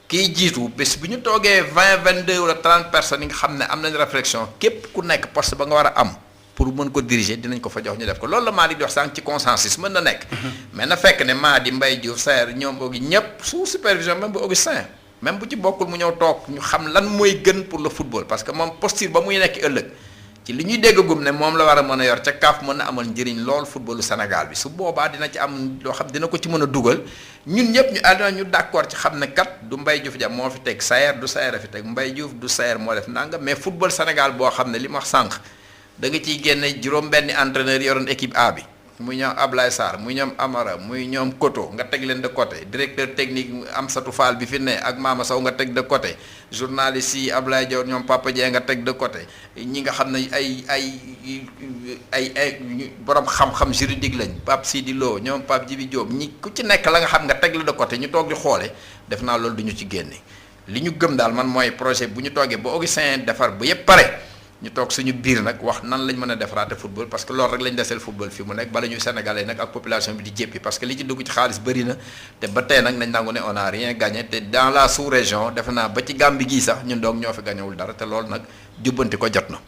kiy jiitu bés bu ñu toogee 20 22 wala 30 personnes yi nga xam ne am nañ réflexion képp ku nekk poste ba nga war a am pour mën ko diriger dinañ ko fa jox ñu def ko loolu la maa di jox sànq ci consensus mën na nekk mais na fekk ne maa di Mbaye Diouf Sayer ñoom Augi ñëpp sous supervision même bu Augustin même bu ci bokkul mu ñëw toog ñu xam lan mooy gën pour le football parce que moom posture ba muy nekk ëllëg ci li ñuy déggagum ne moom la war a mën a yor ca CAF mën na amal njëriñ lool footballu Sénégal bi su boobaa dina ci am loo xam dina ko ci mën a dugal ñun ñëpp ñu àdduna ñu d'accord ci xam ne kat du Mbaye Diouf ja moo fi teg Sayer du Sayer a fi teg Mbaye Diouf du Sayer moo def nanga mais football Sénégal boo xam ne li ma wax sànq da nga ciy génne juróom-benni entraîneur yoroon équipe A bi muy ñoom Ablaye Sarr muy ñoom Amara muy ñoom Koto nga teg leen de côté directeur technique Amsatou Fall bi fi ne ak Mama Sow nga teg de côté journaliste yi Ablaye Dior ñoom Papa Dieng nga teg de côté ñi nga xam ne ay borom xam-xam juridique lañ Pape Sidi Lo ñoom Pape Djibi Diop ñi ku ci nekk la nga xam nga teg la de côté ñu toog di xoole def naa loolu du ñu ci génne li ñu gëm daal man mooy projet bu ñu toogee ba Augustin defar ba yëpp pare ñu toog suñu biir nag wax nan lañ mën a defaraate football parce que loolu rek lañ deseel football fi mu nekk bala ñuy sénégalais nag ak population bi di jéppi parce que li ci dugg ci xaalis bëri na te ba tey nag nañ nangu ne on a rien gagné te dans la sous-région defe naa ba ci Gambie gii sax ñun doog ñoo fi gañewul dara te loolu nag jubbanti ko jot na.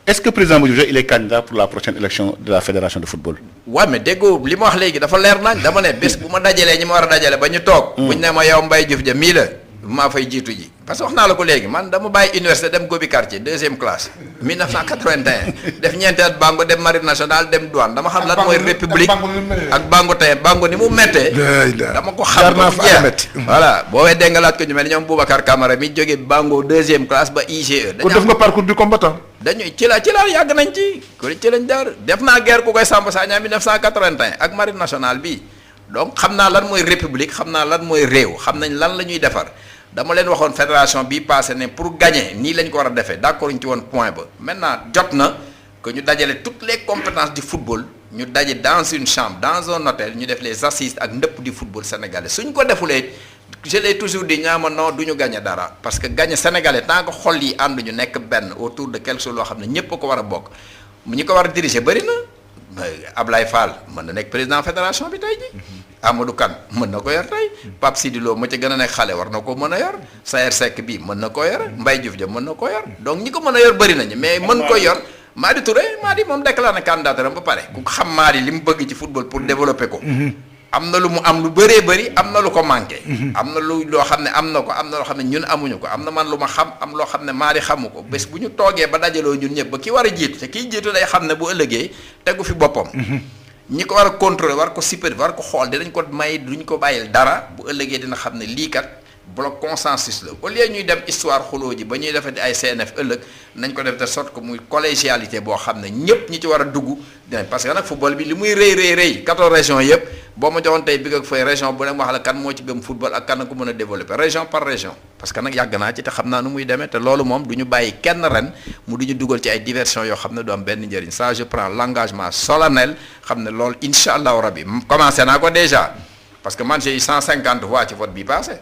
est-ce que président Mbaye Diouf il est candidat pour la prochaine élection de la fédération de football. waaw mais déggoo li ma wax léegi dafa leer nañ dama ne bés bu ma dajalee ñi ma war a dajale ba ñu toog. buñ ne ma yow Mbaye Diouf ja mii la. maa fay jiitu ji parce que wax naa la ko léegi man dama bàyyi université dem Gobi quartier deuxième classe 1981 def ñeenti at Bango dem marine nationale dem douane dama xam lan mooy république ak Bango tey Bango ni mu méttee dama ko xam ba jeex voilà boo weddee nga laaj ko ñu mel ni ñoom Boubacar Camara mi jógee Bango deuxième classe ba IGE ko def nga parcours du combattant dañuy ci la yàgg nañ ci lañ daar def naa guerre ku koy Samba Sagna 1981 ak marine nationale bi donc xam naa lan mooy république xam naa lan mooy réew xam nañ lan la ñuy defar dama leen waxoon fédération bii passé ne pour gagner nii lañ ko war a defee d'accord ñu ci woon point ba maintenant jot na que ñu dajale toutes les compétences du football ñu daje dans une chambre dans un hôtel ñu def les assises ak ndëpp du football sénégalais suñ ko defulee je l'ai toujours dit ñaama non du ñu gagner dara parce que gagner sénégalais tant que xol yi ànd ñu nekk benn autour de quelque chose loo xam ne ñëpp a ko war a bokk ñi ko war a diriger bëri na Ablaye Fall mën na nekk président fédération bi tey ji Amadou Kane mën na ko yor tey Pape Sidi Lo ma ca gën a nekk xale war na ko mën a yor Sayer Seck bi mën na koo yor Mbaye Diouf ja mën na koo yor donc ñi ko mën a yor bëri nañu mais mën ko yor Madi Touré Madi moom déclaré na candidature am ba pare ku xam Madi li mu bëgg ci football pour développer ko am na lu mu am lu bëree bëri am na lu ko manqué am na loo xam ne am na ko am na loo xam ne ñun amuñu ko am na man lu ma xam am loo xam ne Madi xamu ko bés bu ñu toogee ba dajaloo ñun ñëpp ba ki war a jiitu te kiy jiitu day xam ne bu ëllëgee tegu fi boppam ñi ko war a contrôler war ko superviser war ko xool dinañ ko may duñ ko bàyyil dara bu ëllëgee dina xam ne lii kat bloc consensus la au lieu ñuy dem histoire xuloo ji ba ñuy defati ay CNF ëllëg nañ ko def de sorte que muy collégialité boo xam ne ñëpp ñi ci war a dugg dinañ parce que nag football bi li muy rëy 14 régions yëpp boo ma joxoon tey big ak fay région bu ne wax la kan moo ci gëm football ak kan ko mën a développer région par région parce que nag yàgg naa ci te xam naa nu muy demee te loolu moom du ñu bàyyi kenn ren mu du ñu dugal ci ay diversion yoo xam ne du am benn njëriñ ça je prends l'engagement solennel xam ne loolu incha allahu rabbi commencé naa ko déjà parce que man j'ai eu 150 voix ci vote bi passé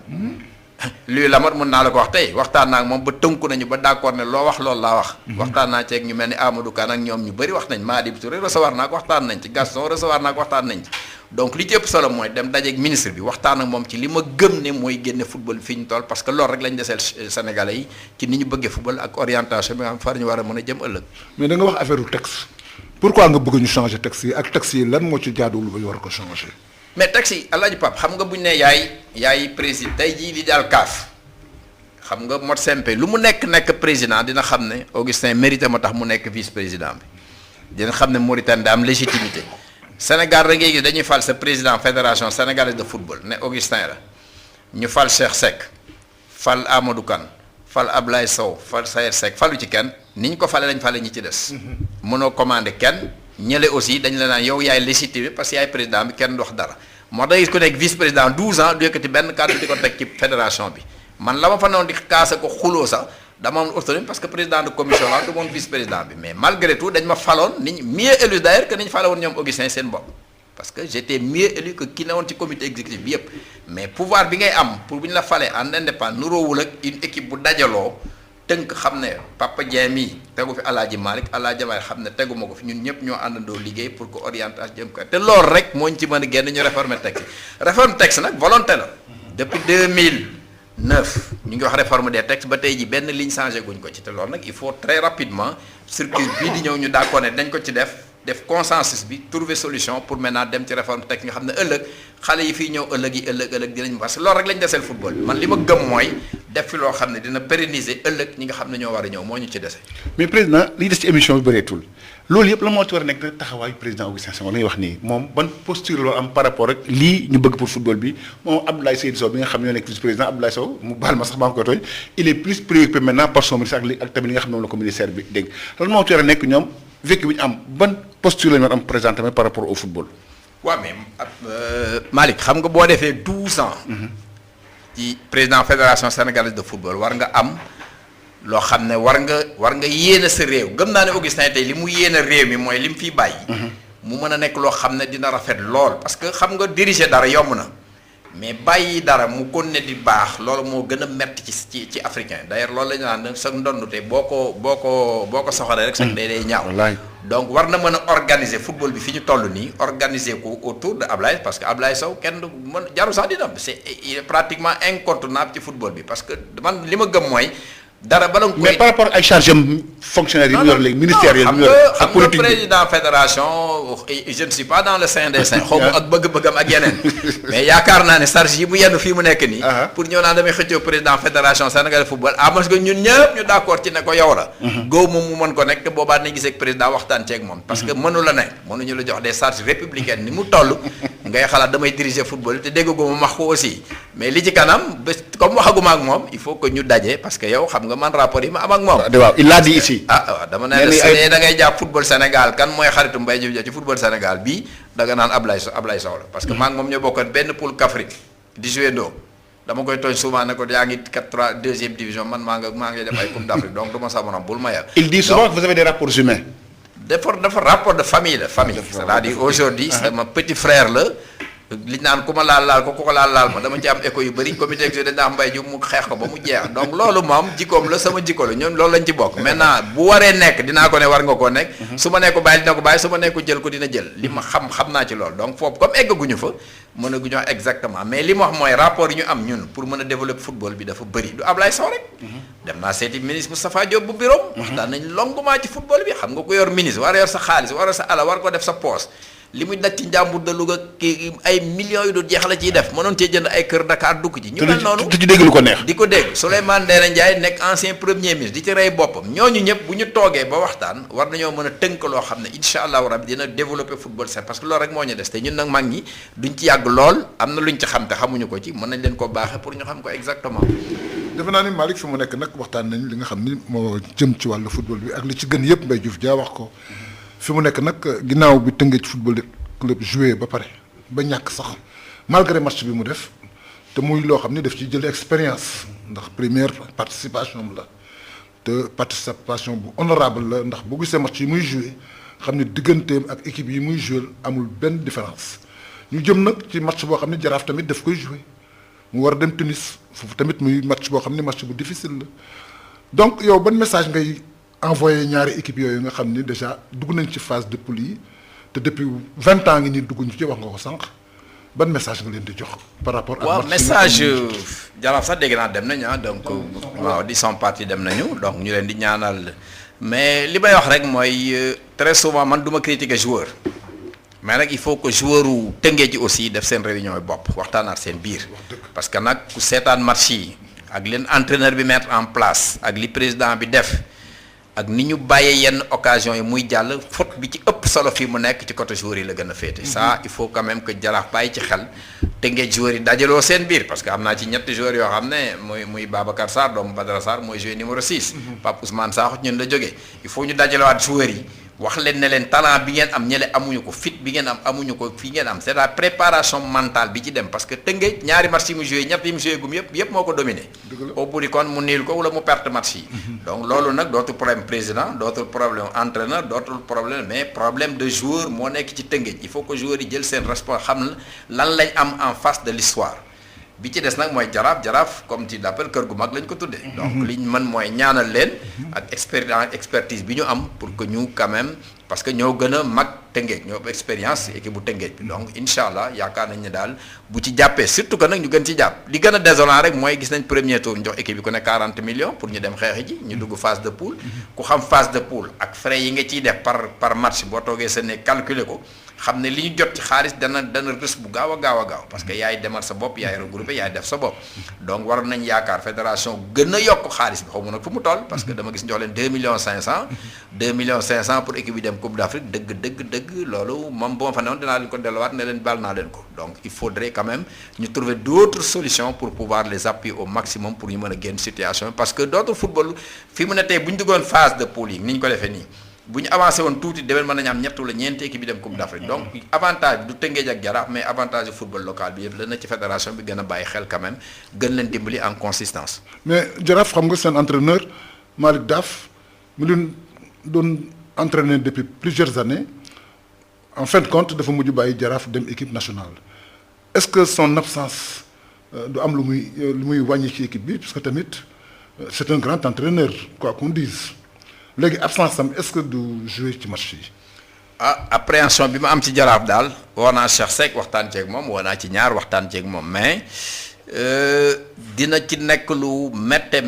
luy Lamar mën naa la ko wax tey waxtaan naa ak moom ba tënku nañu ba d'accord ne loo wax loolu laa wax. waxtaan naa ci ak ñu mel ni Amadou Kane ak ñoom ñu bëri wax nañ Madi Touré recevoir naa ko waxtaan nañ ci Gaston recevoir naa ko waxtaan nañ ci. donc li ci ëpp solo mooy dem dajeeg ministre bi waxtaan ak moom ci li ma gëm ne mooy génne football fi ñu toll parce que loolu rek lañ deseel Sénégalais yi ci ni ñu bëggee football ak orientation bi nga xam far ñu war a mën a jëm ëllëg. mais da nga wax affaire texte pourquoi nga bëgg ñu changer texte yi ak texte yi lan moo ci jaaduwul ba ñu war ko changer. mais texte yi Alaaji Pape xam nga bu ñu nee yaay président tey jii li daal CAF xam nga Motsepe lu mu nekk président dina xam ne Augustin mérité ma tax mu nekk vice président bi dina xam ne Mauritanie da am légitimité. Sénégal da ngay gis dañuy fal sa président fédération sénégalaise de football ne Augustin la ñu fal Cheikh Seck fal Amadou Kane fal Ablaye Sow fal Sayer Seck falu ci kenn ni ñu ko fale lañ fale ñi ci des. mënoo commandé kenn ñële aussi dañ la naan yow yaay légitimé parce que yaay président bi kenn du wax dara moo tax ku nekk vice président 12 ans du yëkkati benn kàddu di ko teg ci fédération bi man la ma fa noonu di kaasa ko xuloo sax. dama am autonomie parce que président de commission la du moom vice président bi mais malgré tout dañ ma faloon niñ mieux élu d'ailleurs que niñ faloon ñoom Augustin seen bopp parce que j'étais mieux élu que ki ne woon ci comité exécutif bi yëpp mais pouvoir bi ngay am pour bu ñu la falee en indépendant nuroowul ak une équipe bu dajaloo tënk xam ne Papa Dieng mii tegu fi Alaaji Malick Alaaji Malick xam ne tegu ma ko fi ñun ñëpp ñoo àndandoo liggéey pour que orientation jëm ka te loolu rek moo ñu ci mën a génn ñu réformer texte réforme texte nag volonté la depuis 2009 ñu ngi wax réforme des textes ba tey ji benn ligne changé guñ ko ci te loolu nag il faut très rapidement circuit bii di ñëw ñu d'accord ne dañ ko ci def consensus bi trouver solution pour maintenant dem ci réforme texte nga xam ne ëllëg xale yi fii ñëw ëllëg dinañ parce que loolu rek lañ deseel football man li ma gëm mooy def fi loo xam ne dina pérenniser ëllëg ñi nga xam ne ñoo war a ñëw moo ñu ci dese. mais président li des ci émission bi bëreetul loolu yëpp la moo ci war a nekk taxawaayu président Augustin Senghor la ñuy wax nii moom ban posture la am par rapport ak lii ñu bëgg pour football bi moom Abdoulaye Seydou Sow bi nga xam ne ñoo nekk vice président Abdoulaye Sow mu baal ma sax maa ngi koy tooñ il est plus préoccupé maintenant par son ministère ak tamit li nga xam ne moom la ko ministère bi dégg loolu moo ci war a nekk ñoom vécu bi ñu am ban posture la ñu war am présentement par rapport au football. waaw mais Malick xam nga boo defee 12 ans. ci président fédération sénégalaise de football war nga am loo xam ne war nga yéene sa réew gëm naa ne Augustin tey li mu yéene réew mi mooy li mu fiy bàyyi. mu mën a nekk loo xam ne dina rafet lool parce que xam nga diriger dara yomb na mais bàyyi dara mu kon ne di baax loolu moo gën a metti ci africain d'ailleurs loolu la ñu naan sa ndond te boo ko soxoree rek sax day ñaaw. donc war na mën a organiser football bi fi ñu toll nii organiser ko autour de Ablaye parce que Ablaye Sow kenn du mën jaru sax dina il est pratiquement incontournable ci football bi parce que man li ma gëm mooy dara bala nga koy mais par rapport ay charge fonctionnaire yi mu yor léegi ministère yi mu yor ak politique président fédération je ne suis pas dans le sein des saints xaw ma ak bëgg-bëggam ak yeneen mais yaakaar naa ne charge yi mu yenn fii mu nekk nii pour ñëw naa damay xëccoo président fédération sénégalais football parce que ñun ñëpp ñu d'accord ci ne ko yow la góob moom mu mën ko nekk te boobaa nañ gisee ak président waxtaan ceeg moom parce que mënu la nekk mënuñu la jox des charges républicaines ni mu toll ngay xalaat damay diriger football te déggoo ma wax ko aussi mais li ci kanam bés comme waxaguma ak moom il faut que ñu daje parce que yow xam nga man rapport yi ma am ak moom. waaw il l'a dit ici. waaw dama ne la da ngay jàpp football Sénégal kan mooy xaritu Mbaye Diouf ci football Sénégal bii da nga naan Ablaye Sow la parce que maa ngi moom ñoo bokkoon benn poule Kaffrine di jouer ndoo dama koy tooñ souvent ne ko yaa ngi 2e division man maa ngi def ay coupe d'Afrique donc du ma sa morom bul ma yar. il dit souvent que vous avez des rapports humains. dafa rapport de famille la c'est-à-dire aujourd'hui sama petit frère la li naan ku ma laal ko ku ko laal ma dama ci am écho yu bëri comité exécutif dañ naa Mbaye Diouf mu xeex ko ba mu jeex donc loolu moom jikkoom la sama jikko la ñoom loolu lañ ci bokk maintenant bu waree nekk dinaa ko ne war nga koo nekk su ma nekk ko bàyyi dina ko bàyyi su ma nekk ko jël ko dina jël li ma xam naa ci loolu donc foofu comme eggaguñu fa mën a guñu wax exactement mais li ma wax mooy rapport yi ñu am ñun pour mën a développer football bi dafa bëri du Ablaye Sow rek dem naa seeti ministre Moustapha Diop bu bureau waxtaan nañ longuement ci football bi xam nga ko yor ministre war a yor sa xaalis war a sa ala war ko def sa poche li muy daj ci njàmbur de Louga kii ay millions yu du jeex la ciy def mënoon cee jënd ay kër Dakar dugg ci ñu mel noonu te ci dégg lu ko neex di ko dégg Souleymane Ndéné Ndiaye nekk ancien premier ministre di ci rey boppam ñooñu ñëpp bu ñu toogee ba waxtaan war nañoo mën a tënk loo xam ne incha allahu rabbi dina développer football c'est parce que loolu rek moo ñu des te ñun nag mag ñi duñ ci yàgg lool am na luñ ci xam te xamuñu ko ci mën nañ leen ko baaxee pour ñu xam ko exactement. defe naa ni Malick fi mu nekk nag waxtaan nañ li nga xam ni moo jëm ci wàllu football bi ak li ci gën yëpp Mbaye Diouf Dia wax ko fi mu nekk nag ginnaaw bi Tëngéej football club joué ba pare ba ñàkk sax malgré match bi mu def te muy loo xam ni daf ci jël expérience ndax première participation la te participation bu honorable la ndax boo gisee match yi muy joué xam ni digganteem ak équipe yi muy joué amul benn différence ñu jëm nag ci match boo xam ni Jaraaf tamit daf koy joué mu war a dem Tunis foofu tamit muy match boo xam ne match bu difficile la donc yow ban message ngay envoyé ñaari équipe yooyu nga xam ni déjà dugg nañ ci phase de poule yi te depuis 20 ans ngi nii dugguñu ci wax nga ko sànq ban message nga leen di jox par rapport ak waaw message Jaraaf sax dégg naa dem nañ donc waaw di son parti dem nañu donc ñu leen di ñaanal mais li may wax rek mooy très souvent man du ma critiquer joueur mais nag il faut que joueur u Tëngéej ji aussi def seen réunion yi bopp waxtaanaat seen biir parce que nag ku seetaan match yi ak leen entraîneur bi mettre en place ak li président bi def ak ni ñu bàyyee yenn occasion yi muy jàll faute bi ci ëpp solo fii mu nekk ci côté joueur yi la gën a féete ça il faut quand même que Jaraaf bàyyi ci xel Tëngéej joueurs yi dajaloo seen biir parce que am naa ci ñetti joueurs yoo xam ne muy Babacar Sarr doomu Badara Sarr mooy joueur numéro 6 Pape Ousmane Sakho ñun la jógee il faut ñu dajalewaat joueurs yi wax leen ne leen talent bi ngeen am ñële amuñu ko fit bi ngeen am amuñu ko fii ngeen am c'est la préparation mentale bi ci dem parce que Tëngéej ñaari match yi mu joué ñett yi mu joué gum yëpp moo ko dominé au bout du compte mu niil ko wala mu perte match yi donc loolu nag dootul problème président dootul problème entraîneur dootul problème mais problème de joueur moo nekk ci Tëngéej il faut que joueurs yi jël seen responsable xam lan lañ am en face de l'histoire bi ci des nag mooy jaraaf comme tu l'appelles kër gu mag lañ ko tuddee donc liñ mën mooy ñaanal leen ak expertise bi ñu am pour que ñu quand même parce que ñoo gën a mag Tëngéej ñoo expérience équipe bu Tëngéej bi donc incha allah yaakaar nañ ne daal bu ci jàppee surtout que nag ñu gën ci jàpp li gën a désolant rek mooy gis nañ premier tour ñu jox équipe bi ku ne 40 millions pour ñu dem xeexi ji ñu dugg phase de poule ku xam phase de poule ak frais yi nga ciy def par match boo toogee sa ne calculer ko xam ne li ñu jot ci xaalis dana rës bu gaaw a gaaw parce que yaay demal sa bopp yaay regroupé yaay def sa bopp donc war nañ yaakaar fédération gën a yokk xaalis bi xaw ma nag fu mu toll parce que dama gis jox leen 2 millions 500 pour équipe bi dem Coupe d'Afrique dëgg loolu moom bu ma fa newoon dinaa leen ko delluwaat ne leen baal naa leen ko donc il faudrait quand même ñu trouver d'autres solutions pour pouvoir les appuyer au maximum pour ñu mën a génn situation parce que d'autres football fi mu ne tey bu ñu duggoon phase de poule yi ni ñu ko defee nii bu ñu avancé woon tuuti demel mën nañu am ñett wala ñeenti équipe bi dem Coupe d'Afrique donc avantage du Tëngéej ak Jaraaf mais avantage du football local bi yëpp la na ci fédération bi gën a bàyyi xel quand même gën leen dimbali en consistance. mais Jaraaf xam nga seen entraîneur Malick Daaf mu leen doon entraîner depuis plusieurs années en fin de compte dafa mujj bàyyi Jaraaf dem équipe nationale est-ce que son absence du am lu muy wàññi ci équipe bi parce que tamit c'est un grand entraîneur quoi qu'on dise. léegi absence am est-ce que du jouer ci match yi. appréhension bi ma am ci Jaraaf daal woo naa Cheikh Seck waxtaan ceeg moom woo naa ci ñaar waxtaan ceeg moom mais dina ci nekk lu métte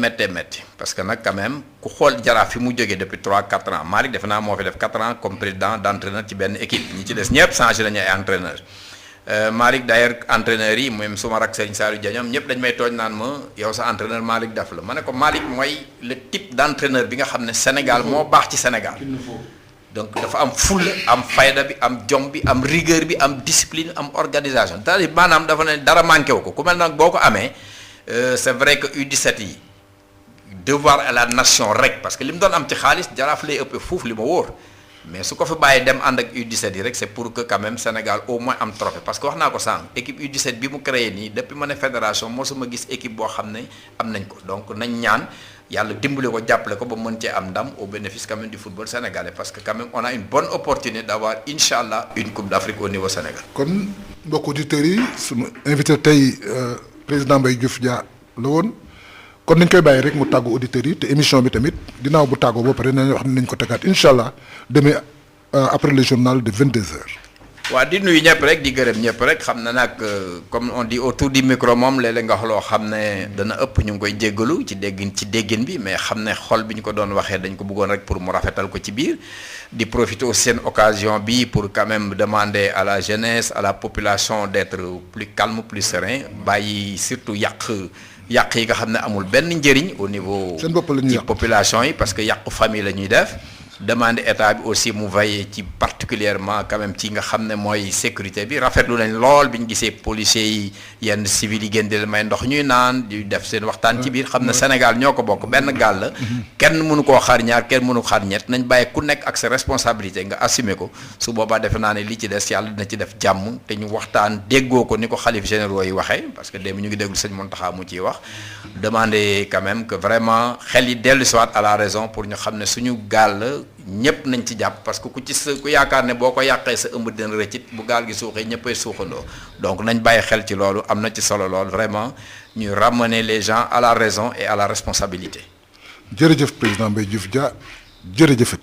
parce que nag quand même ku xool Jaraaf fi mu jógee depuis 3-4 ans Malick defe naa moo fi def 4 ans comme président d'entraîneur ci benn équipe ñi ci des ñëpp changé nañu ay entraîneur Malick d'ailleurs entraîneur yi même suma rak Serigne Saliou Dia ñoom ñëpp dañ may tooñ naan ma yow sa entraîneur Malick Daf la ma ne ko Malick mooy le type d'entraîneur bi nga xam ne Sénégal moo baax ci Sénégal donc dafa am fulla am fayda bi am jom bi am rigueur bi am discipline am organisation c'est-à-dire maanaam dafa ne dara manqué wu ko ku mel nag boo ko amee c'est vrai que U17 yi devoir à la nation rek parce que li mu doon am ci xaalis Jaraaf lay ëppee fuuf li ma wóor mais su ko fi bàyyi dem ànd ak U17 yi rek c'est pour que quand même Sénégal au moins am trophée parce que wax naa ko sànq équipe U17 bi mu créé nii depuis ma ne fédération mosuma gis équipe boo xam ne am nañ ko donc nañ ñaan yàlla dimbale ko jàppale ko ba mën cee am ndam au bénéfice quand même du football sénégalais parce que quand même on a une bonne opportunité d'avoir inch'Allah une coupe d'Afrique au niveau Sénégal. kon mbokk auditeurs yi suma invité tey président Mbaye Diouf Dia la woon. kon nañ koy bàyyi rek mu tàggu auditeurs yi te émission bi tamit ginnaaw bu tàggoo ba pare nañ wax ne nañ ko tegaat incha allah demain après le journal de 22h. waaw di nuyu ñëpp rek di gërëm ñëpp rek xam na nag comme on dit autour du micro moom léeg-léeg nga xoloo xam ne dana ëpp ñu ngi koy jéggalu ci déggin bi mais xam ne xol bi ñu ko doon waxee dañ ko bëggoon rek pour mu rafetal ko ci biir di profiter aussi seen occasion bi pour quand même demander à la jeunesse à la population d'être plus calme plus serein bàyyi surtout yàq yi nga xam ne amul benn njëriñ au niveau ci population yi parce que yàqu famille la ñuy def demande état bi aussi mu veiller ci particulièrement quand même ci nga xam ne mooy sécurité bi rafetlu nañ lool bi ñu gisee policiers yi yenn civils yi gën di may ndox ñuy naan di def seen waxtaan ci biir xam ne Sénégal ñoo ko bokk benn gaal la kenn mënu koo xar ñaar kenn mënu xar ñett nañ bàyyi ku nekk ak sa responsabilité nga assumer ko su boobaa defe naa ne li ci des yàlla dina ci def jàmm te ñu waxtaan déggoo ko ni ko xalif généraux yi waxee parce que démb ñu ngi déglu sëñ Mountakha mu ciy wax demander quand même que vraiment xel yi dellu si waat à la raison pour ñu xam ne suñu gaal la ñëpp nañ ci jàpp parce que ku yaakaar ne boo ko yàqee sa ëmb dina rëccit bu gaal gi suuxee ñëppay suuxandoo donc nañ bàyyi xel ci loolu am na ci solo lool vraiment ñuy ramener les gens à la raison et à la responsabilité. jërëjëf président Mbaye Diouf Dia jërëjëfati.